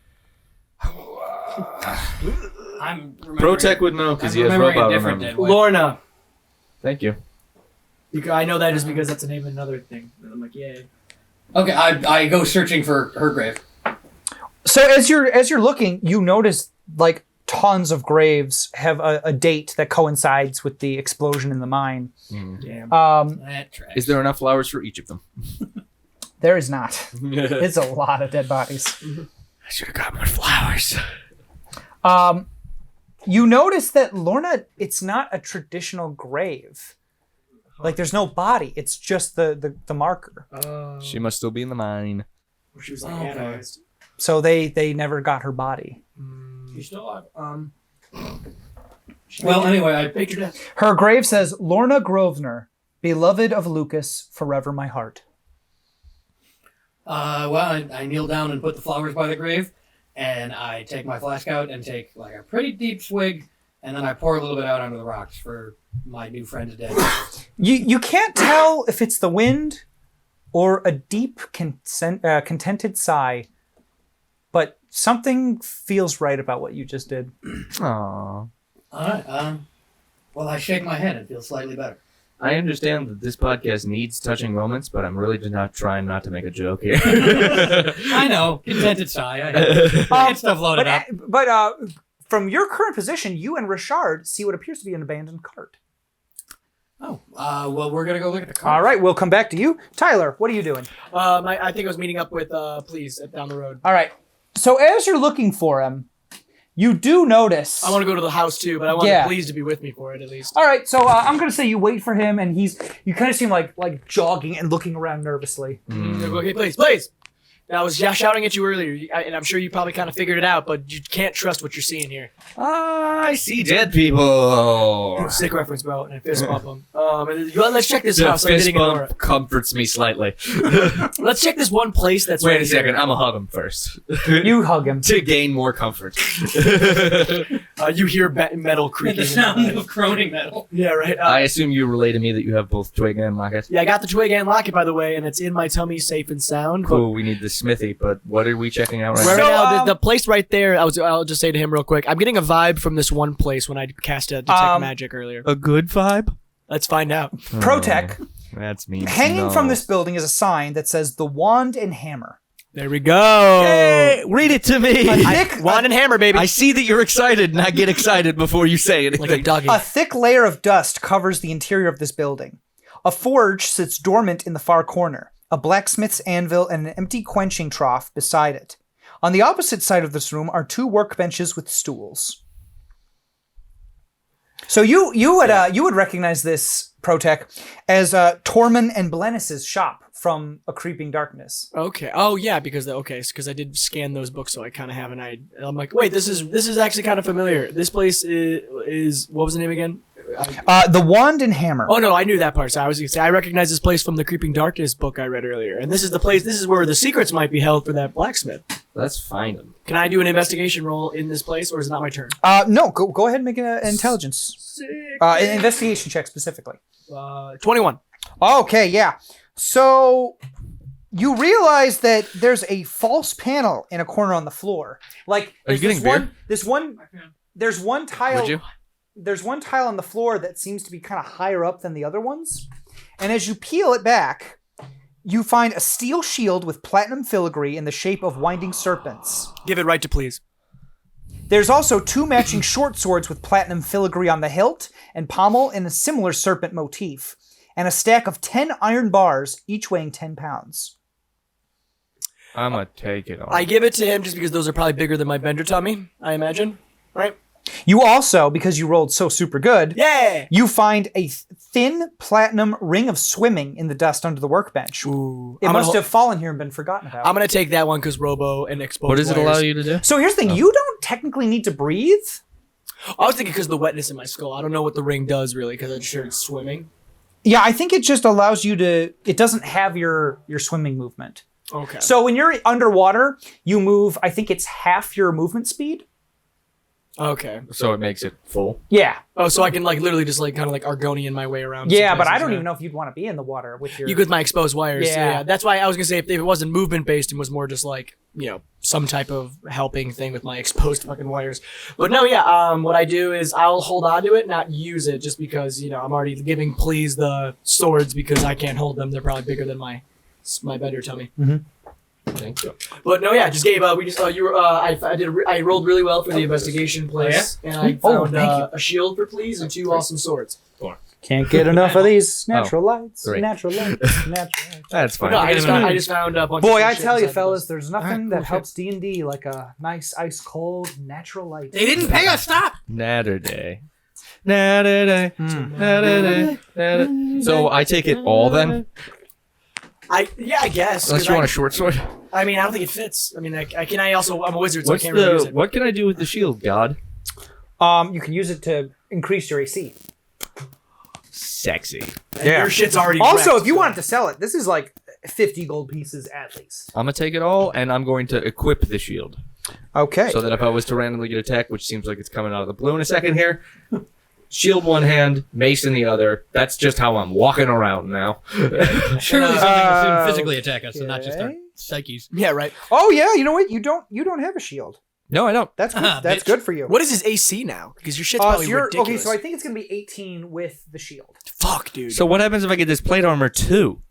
I'm Protec would know because he has robot memory. Lorna. Thank you. I know that just because that's the name of another thing. And I'm like, yay. Okay, I go searching for her grave. So as you're looking, you notice like tons of graves have a date that coincides with the explosion in the mine. Damn. That tracks. Is there enough flowers for each of them? There is not. It's a lot of dead bodies. I should have got more flowers. You notice that Lorna, it's not a traditional grave. Like there's no body. It's just the marker. She must still be in the mine. She was like analyzed. So they never got her body. She's still alive. Well, anyway, I Picture death. Her grave says, "Lorna Grosvenor, beloved of Lucas, forever my heart." I kneel down and put the flowers by the grave, and I take my flask out and take like a pretty deep swig, and then I pour a little bit out onto the rocks for my new friend dead. You can't tell if it's the wind or a deep contented sigh, but something feels right about what you just did. Aww. All right. Well, I shake my head and feel slightly better. I understand that this podcast needs touching moments, but I'm really just not trying not to make a joke here. I know. Contented sigh. I had stuff loaded up. But from your current position, you and Richard see what appears to be an abandoned cart. Oh. Well, we're going to go look at the car. All right, we'll come back to you. Tyler, what are you doing? I think I was meeting up with Please down the road. All right. So as you're looking for him, you do notice... I want to go to the house too, but I want Please to be with me for it at least. All right, so I'm going to say you wait for him, and you kind of see him like jogging and looking around nervously. Okay, Please. I was shouting at you earlier, and I'm sure you probably kind of figured it out, but you can't trust what you're seeing here. I see dead people. Sick reference, bro, and I fist bump them. Let's check this The house. I'm fist getting Nora. bump comforts me slightly. Let's check this one place that's Wait a second, I'm gonna hug him first. You hug him. To gain more comfort. You hear metal creaking. The sound of groaning metal. Yeah, right. I assume you relay to me that you have both twig and locket. Yeah, I got the twig and locket, by the way, and it's in my tummy, safe and sound. Cool, we need the smithy, but what are we checking out right Right now? now, the place right there, I'll just say to him real quick, I'm getting a vibe from this one place when I cast a detect magic earlier. A good vibe? Let's find out. Pro tech. That's mean. Hanging from this building is a sign that says the Wand and Hammer. There we go. Hey, read it to me. Wand and hammer, baby. I see that you're excited, and I get excited before you say anything. Like a doggy. A thick layer of dust covers the interior of this building. A forge sits dormant in the far corner, a blacksmith's anvil and an empty quenching trough beside it. On the opposite side of this room are 2 workbenches with stools. So you would recognize this, Protech, as Tormund and Blennis's shop from A Creeping Darkness. Okay. Oh yeah, because I did scan those books, so I kind of have an idea. I'm like, wait, this is actually kind of familiar. This place is what was the name again? The Wand and Hammer. Oh no, I knew that part. So I was gonna say I recognize this place from the Creeping Darkness book I read earlier, and this is the place. This is where the secrets might be held for that blacksmith. Let's find him. Can I do an investigation roll in this place, or is it not my turn? No, go ahead and make an intelligence. An investigation check specifically. 21. Okay, yeah. So you realize that there's a false panel in a corner on the floor. Like Are you getting beer? There's one tile. Would you? There's one tile on the floor that seems to be kind of higher up than the other ones. And as you peel it back, you find a steel shield with platinum filigree in the shape of winding serpents. Give it right to please. There's also 2 matching short swords with platinum filigree on the hilt and pommel in a similar serpent motif, and a stack of 10 iron bars, each weighing 10 pounds. I'm gonna take it all. I give it to him just because those are probably bigger than my bender tummy, I imagine. Right? You also, because you rolled so super good, Yeah! you find a thin platinum ring of swimming in the dust under the workbench. Ooh. It must have fallen here and been forgotten about. I'm going to take that one because Robo and exposed What does it wires. allow you to do? So here's the thing, you don't technically need to breathe. I was thinking because of the wetness in my skull. I don't know what the ring does really because I'm sure it's swimming. Yeah, I think it just allows you to, it doesn't have your swimming movement. Okay. So when you're underwater, you move, I think it's half your movement speed. Okay. So it makes it full. Yeah. Oh, so I can like literally just like kind of like Argonian my way around. Yeah, some but I places, don't yeah. even know if you'd want to be in the water with your... You with my exposed wires. Yeah. Yeah. That's why I was gonna say if it wasn't movement based and was more just like, you know, some type of helping thing with my exposed fucking wires. But no, yeah. What I do is I'll hold on to it, not use it, just because you know I'm already giving please the swords because I can't hold them. They're probably bigger than my bender tummy. Mm-hmm. Thank you. But no, yeah, just gave up. We just you were. I rolled really well for the investigation place, and I found a shield for please and 2 awesome swords. Can't get enough of these natural lights. Great. Natural lights. Natural lights. That's fine. No, I just found a bunch. Boy, of I shit tell you, inside fellas, this. there's nothing that helps D&D like a nice, ice cold, natural light. They didn't pay us. Stop. Natterday. Natterday. Natterday. So I take it all then? I guess. Unless 'cause you want a short sword. I mean, I don't think it fits. I mean, I'm a wizard, so What's I can't really use it. what can I do with the shield, God? You can use it to increase your AC. Sexy. And your shit's already. Also, wrecked, if you so- wanted to sell it, this is like 50 gold pieces at least. I'm gonna take it all, and I'm going to equip the shield. Okay. So that if I was to randomly get attacked, which seems like it's coming out of the blue in a second here, shield one hand, mace in the other. That's just how I'm walking around now. Surely something will soon physically attack us, and not just our okay. psyches. Yeah, right. Oh yeah, you know what? You don't have a shield. No, I don't. That's good. That's Bitch. good for you. What is his AC now? Because your shit's So probably you're, ridiculous. okay, so I think it's gonna be 18 with the shield. Fuck, dude. So what happens if I get this plate armor too?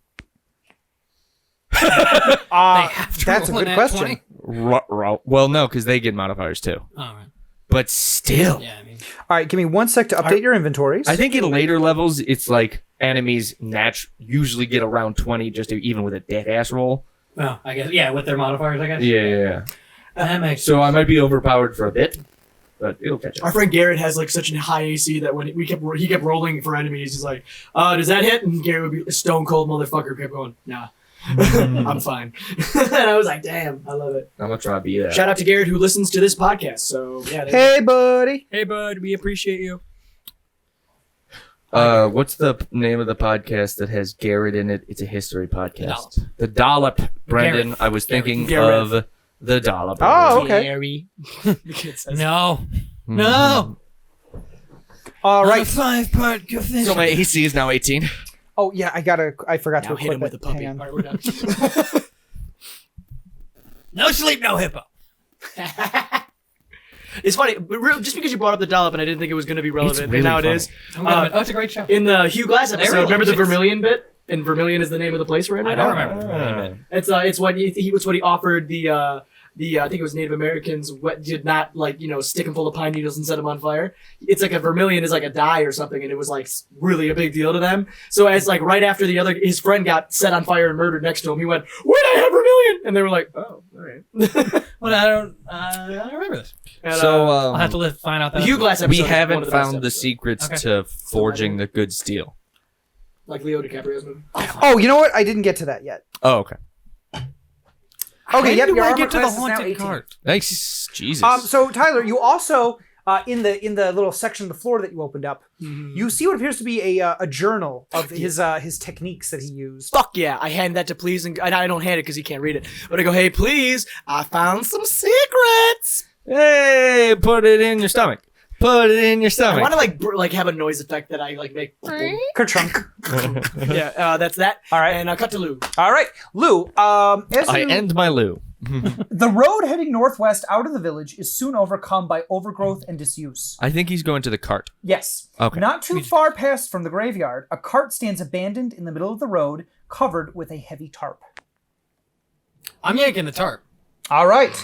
They have to That's a roll good an question. 20? Well, no, because they get modifiers too. All right. But still, Yeah, I mean, All right, give me 1 sec to update your inventories. I think in later levels, it's like enemies usually get around 20 just even with a dead ass roll. well, I guess with their modifiers, I guess. Yeah. That makes So I might be overpowered for a bit, but it'll catch Our up. friend Garrett has like such a high AC that when he kept rolling for enemies, he's like, does that hit? And Garrett would be a stone cold motherfucker, kept going, nah. I'm fine. And I was like, damn, I love it. I'm gonna try to be that. Shout out to Garrett who listens to this podcast. So yeah. Hey, buddy. Hey bud, we appreciate you. What's the name of the podcast that has Garrett in it? It's a history podcast. The Dollop, Brendan. Gareth. I was thinking Gareth. of the Dollop. Oh, okay. Gary. No. No. All right. 5-part So my AC is now 18. Oh yeah, I forgot Now to hit him equip with it. the puppy. Hang on. All right, we're done. No sleep, no hippo. It's funny, but just because you brought up the dollop and I didn't think it was going to be relevant, really and now it funny. is. It's a great show. In the Hugh Glass episode, really remember the is. Vermilion bit? And Vermilion is the name of the place right now. I don't remember. It's what he offered the I think it was Native Americans did not stick them full of pine needles and set them on fire. It's like a vermilion is like a dye or something, and it was like really a big deal to them. So as like right after his friend got set on fire and murdered next to him, he went, "Wait, I have vermilion," and they were like, "Oh, all right." Well, I don't remember this. And, So I'll have to find out that. the Hugh Glass episode we is one haven't of the found best the episodes. secrets Okay. to forging the good steel. Like Leo DiCaprio's movie. Oh, you know what? I didn't get to that yet. Oh, okay. Okay, yep. How do Your I armor get to the class is now haunted 18. cart? Nice. Jesus. So Tyler, you also in the little section of the floor that you opened up, you see what appears to be a journal of his techniques that he used. Fuck yeah! I hand that to Please, and I don't hand it because he can't read it. But I go, "Hey, Please, I found some secrets." Hey, put it in your stomach. Put it in your I stomach. want to like have a noise effect that I like make. Kerchunk. Yeah, that's that. All right. And cut to Lou. All right, Lou. As I you, end my loo. the road heading northwest out of the village is soon overcome by overgrowth and disuse. I think he's going to the cart. Yes. Okay. Not too far past from the graveyard, a cart stands abandoned in the middle of the road, covered with a heavy tarp. I'm yanking the tarp. All right.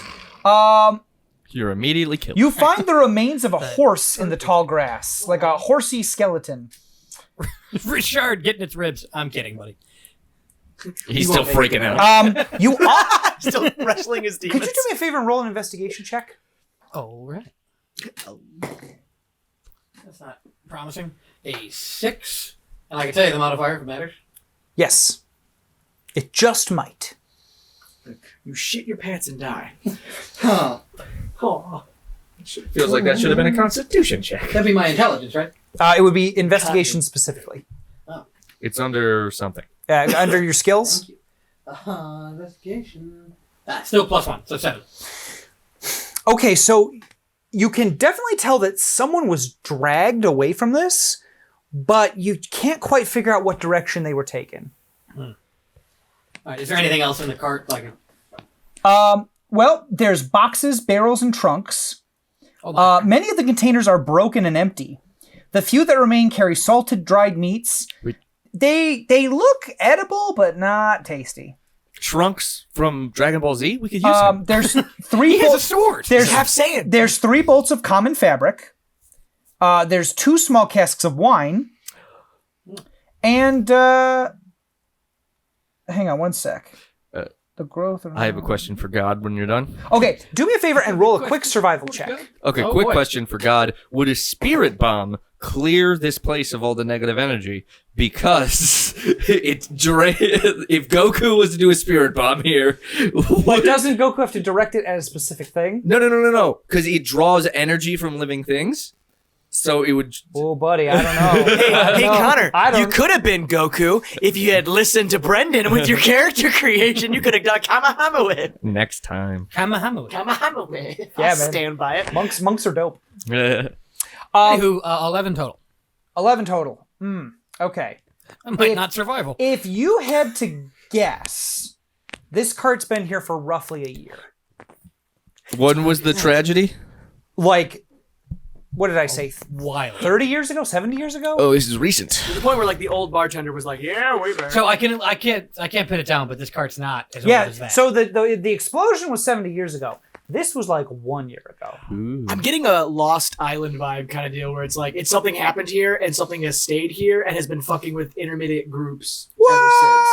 You're immediately killed. You find the remains of a horse in the tall grass, like a horsey skeleton. Richard getting its ribs. I'm kidding, buddy. He's still freaking out. You Still wrestling his demons. could you do me a favor and roll an investigation check? All right. That's not promising. A 6. And I can tell you the modifier if it matters. Yes. It just might. You shit your pants and die. Oh. Feels like that should have been a constitution check. That'd be my intelligence, right? It would be investigation specifically. It's under something. Under your skills? Investigation. Still +1, so 7. Okay, so you can definitely tell that someone was dragged away from this, but you can't quite figure out what direction they were taken. All right, is there anything else in the cart? Like, Well, there's boxes, barrels, and trunks. oh, Many of the containers are broken and empty. The few that remain carry salted, dried meats. They look edible, but not tasty. Trunks from Dragon Ball Z? We could use them. There's three. he has a sword. There's Half sand. There's 3 bolts of common fabric. There's 2 small casks of wine. And hang on one sec. The growth of... I have a question for God when you're done. Okay, do me a favor and roll a quick survival check. Okay, Oh, quick boy. question for God. Would a spirit bomb clear this place of all the negative energy? Because if Goku was to do a spirit bomb here... But doesn't Goku have to direct it at a specific thing? No. Because it draws energy from living things. So it would... Oh, buddy, I don't know. Hey, Connor, I don't- you could have been Goku if you had listened to Brendan with your character creation. You could have done Kamehameha. Next time. Kamehameha. Kamehameha. Yeah, I'll man. stand by it. Monks are dope. Anywho, 11 total. 11 total. Okay. I might If- not survival. If you had to guess, this cart's been here for roughly a year. When was the tragedy? Like, what did I say? Wild. 30 years ago? 70 years ago? Oh, this is recent. To the point where like the old bartender was like, "Yeah, way back." So I can't pin it down, but this cart's not as old Yeah, as that. so the explosion was 70 years ago. This was like 1 year ago. I'm getting a Lost Island vibe kind of deal where it's like it's something happened here and something has stayed here and has been fucking with intermediate groups ever since.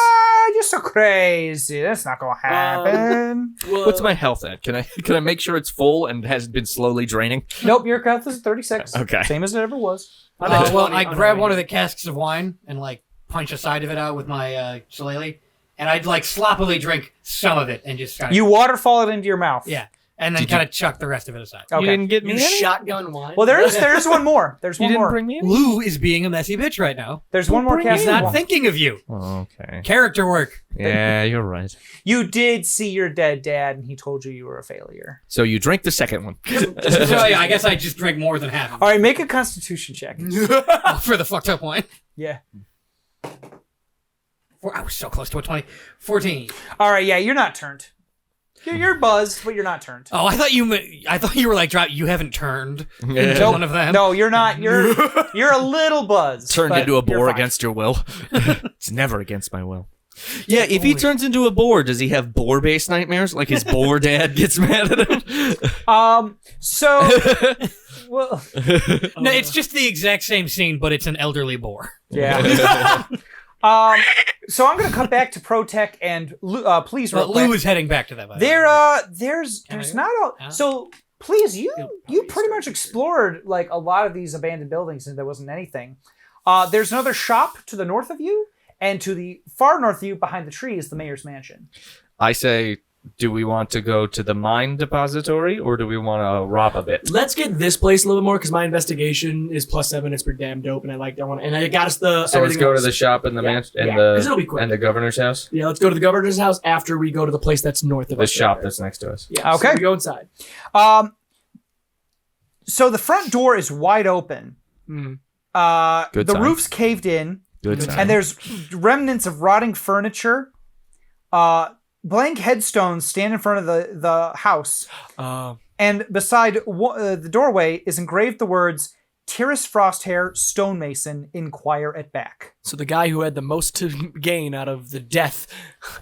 You're so crazy. That's not gonna happen. Well, What's my health at? Can I make sure it's full and has been slowly draining? Nope, your health is 36. Okay. Same as it ever was. I'm at well, 20 I on grab a one of the casks of wine and like punch a side of it out with my shillelagh, and I'd like sloppily drink some of it and just kind of You waterfall it into your mouth. yeah. and then kind of chuck the rest of it aside. You Okay. didn't get me You any? shotgun wine. Well, there's one more. There's You one didn't more. bring me any? Lou is being a messy bitch right now. There's one more. bring Cassie. He's not thinking of you. Oh, okay. Character work. Yeah, you're right. You did see your dead dad, and he told you were a failure. So you drink the second one. So yeah, I guess I just drank more than half of All right, make a Constitution check. it for the fucked up wine. Yeah. I was so close to a 20. 14. All right. Yeah, you're not turned. You're buzzed, but you're not turned. Oh, I thought you were like, you haven't turned into Yeah. one of them. No, you're not. You're a little buzzed. Turned but into a you're boar fine. against your will. It's never against my will. Yeah, if he turns into a boar, does he have boar-based nightmares? Like his boar dad gets mad at him? So, well, No, it's just the exact same scene, but it's an elderly boar. yeah. So I'm gonna cut back to ProTech and please, real Well, quick. Lou is heading back to that. by the way. There's Can I go? not a so. Please, you You'll pretty much explored like a lot of these abandoned buildings, and there wasn't anything. There's another shop to the north of you, and to the far north of you, behind the tree, is the mayor's mansion. I say, do we want to go to the mine depository or do we want to rob a bit? Let's get this place a little bit more because my investigation is +7. It's pretty damn dope, and I like that one. And I got us the. So let's everything go to else. the shop and the Yeah. mansion and Yeah, 'cause it'll be quick. the governor's house. Yeah, let's go to the governor's house after we go to the place that's north of The us. shop there. that's next to us. Yeah. Okay. So we go inside. So the front door is wide open. Mm. Good The sign. roof's caved in. Good sign. And there's remnants of rotting furniture. Blank headstones stand in front of the house. And beside the doorway is engraved the words, Tyrus Frosthair, stonemason, inquire at back. So the guy who had the most to gain out of the death,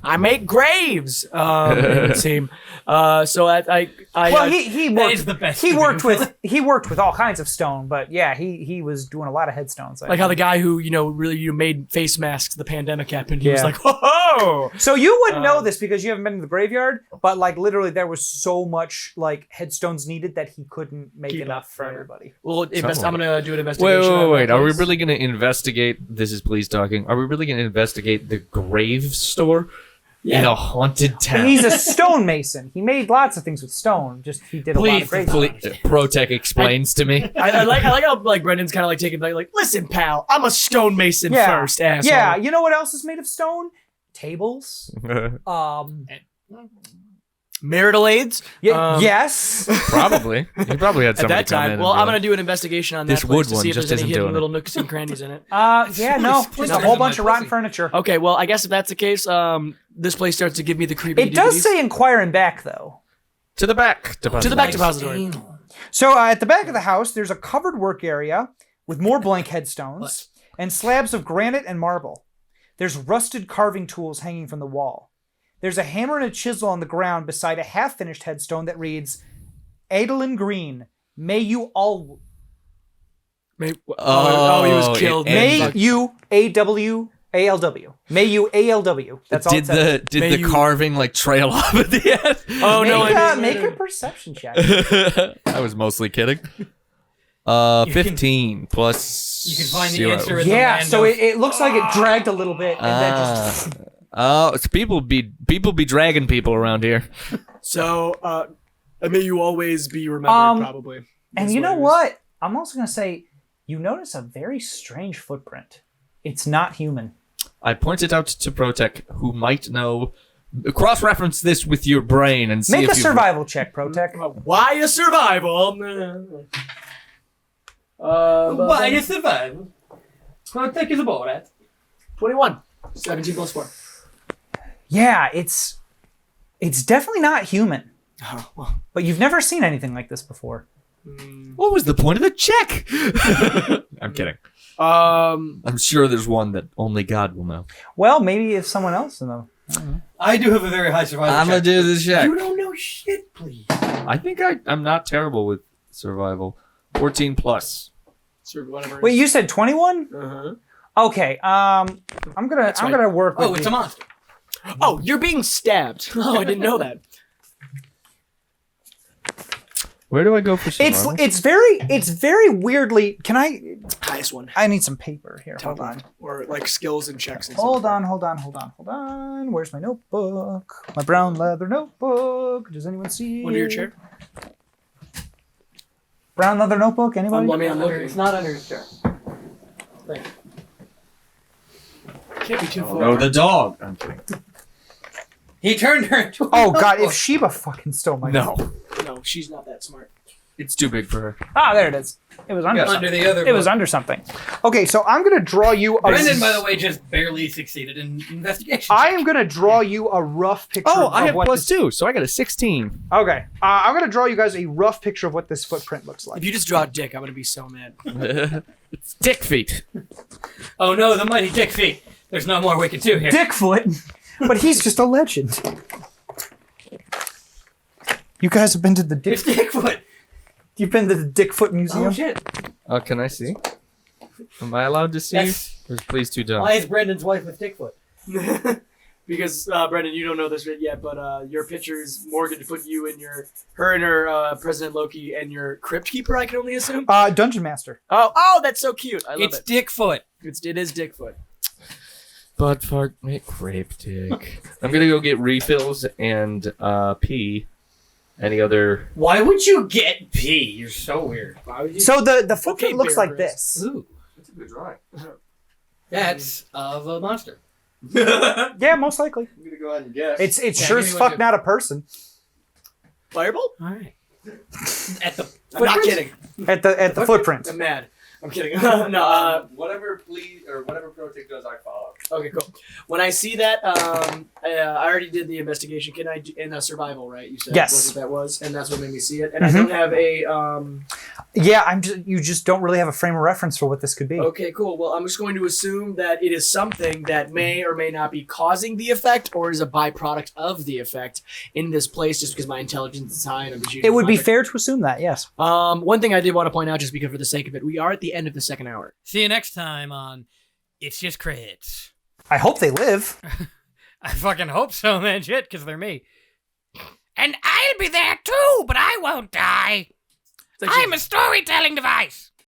I make graves. It would seem. So I Well, he That worked, is the best. he worked with all kinds of stone, but yeah, he was doing a lot of headstones. like how the guy who really made face masks. The pandemic happened. He was Yeah. like, "Whoa!" So you wouldn't know this because you haven't been to the graveyard, but like literally there was so much like headstones needed that he couldn't make Keep enough up, for yeah. everybody. Well, I'm gonna do an Wait, investigation. on wait. that Are we place. really going to investigate? This is Please talking. Are we really going to investigate the grave store in a haunted town? He's a stonemason. He made lots of things with stone. Just he did a lot of great Protech explains to me. I like how like Brendan's kind of like taking like, listen, pal, I'm a stonemason first, asshole. Yeah, you know what else is made of stone? Tables. Marital aids. Yes. Probably. He probably had At somebody that come in time, and well, be I'm like, gonna do an investigation on This that place wood to one see if just there's any isn't hidden doing little nooks and crannies in it. Yeah, no. Please There's a don't whole have my bunch of rotten pussy. furniture. Okay, well, I guess if that's the case, this place starts to give me the creepy. It does DVDs. say inquire and back though. to the back. to the back depository. So at the back of the house, there's a covered work area with more blank headstones and slabs of granite and marble. There's rusted carving tools hanging from the wall. There's a hammer and a chisel on the ground beside a half-finished headstone that reads, Adolin Green, may you all... He was killed. May you A-W-A-L-W. May you A-L-W. That's all it says. Did the carving like trail off at the end? Oh no! Make a perception check. I was mostly kidding. 15 plus. You can find the 0. answer in the Yeah, land so of- it looks like it dragged a little bit and then just... It's people be dragging people around here. So, may you always be remembered. Probably. And That's you know it is. what? I'm also going to say, you notice a very strange footprint. It's not human. I pointed out to Protech, who might know. Cross-reference this with your brain and see Make if a you survival check, Protech. Why a survival? Why you survive? Protect is a ball, right? 21. 17 plus 4. Yeah, it's definitely not human. Oh, well. But you've never seen anything like this before. What was the point of the check? I'm kidding. I'm sure there's one that only God will know. Well, maybe if someone else knows. I do have a very high survival I'm gonna check. do this check. You don't know shit, please. I think I'm not terrible with survival. 14 plus. Whatever. Wait, you said 21? Uh-huh. Okay. I'm gonna work with Oh, it's you. a monster. Oh, you're being stabbed. Oh, I didn't know that. Where do I go for survival? It's very weirdly. Can I? Highest one. I need some paper here. Top Hold on. one. Or like skills and checks. And Hold stuff. on. Where's my notebook? My brown leather notebook. Does anyone see? Under your chair. Brown leather notebook. Anybody? I'm looking. It's not under his chair. Can't be too far. No, the dog. I'm kidding. He turned her into. Oh God! If Sheba fucking stole my No, No, she's not that smart. it's too big for her. Ah, there it is. It was under Under something. the other. It was under something. Okay, so I'm gonna draw you a. Brendan, by the way, just barely succeeded in investigation. I am gonna draw you a rough picture. Oh, of I have what plus this, 2, so I got a 16. Okay, I'm gonna draw you guys a rough picture of what this footprint looks like. If you just draw a dick, I'm gonna be so mad. It's dick feet. Oh no, the mighty dick feet. There's no more we can do here. Dickfoot, but he's just a legend. You guys have been to the It's Dickfoot. You've been to the Dickfoot Museum. Oh shit. Can I see? Am I allowed to see? Yes. Or is please too dumb? Why is Brendan's wife with Dickfoot? Because Brendan, you don't know this yet, but your picture is Morgan to put you in her and her President Loki and your Crypt Keeper. I can only assume. Dungeon Master. Oh, that's so cute. I love It's it. Dickfoot. It is Dickfoot. Butt fart make cryptic. I'm gonna go get refills and pee. Any other? Why would you get pee? You're so weird. Why would you? So the footprint Okay, looks Bear like Grylls. this. Ooh. That's a good drawing. That's of a monster. Yeah, most likely. I'm gonna go ahead and guess. It's Yeah, sure give as me fuck one, not a person. Firebolt? All right. At the I'm not footprint? kidding. At the footprint. I'm mad. I'm kidding. No. Whatever please or whatever Protic does, I follow. Okay, cool. When I see that, I already did the investigation. Can I in survival? Right? You said Yes. was what that was, and that's what made me see it. And I don't have a. Yeah, you just don't really have a frame of reference for what this could be. Okay, cool. Well, I'm just going to assume that it is something that may or may not be causing the effect, or is a byproduct of the effect in this place. Just because my intelligence is high, and I'm just using It would be logic. fair to assume that, yes. One thing I did want to point out, just because for the sake of it, we are at the end of the second hour. See you next time on It's Just Crits. I hope they live. I fucking hope so, man. Shit, because they're me. And I'll be there too, but I won't die. I'm a storytelling device.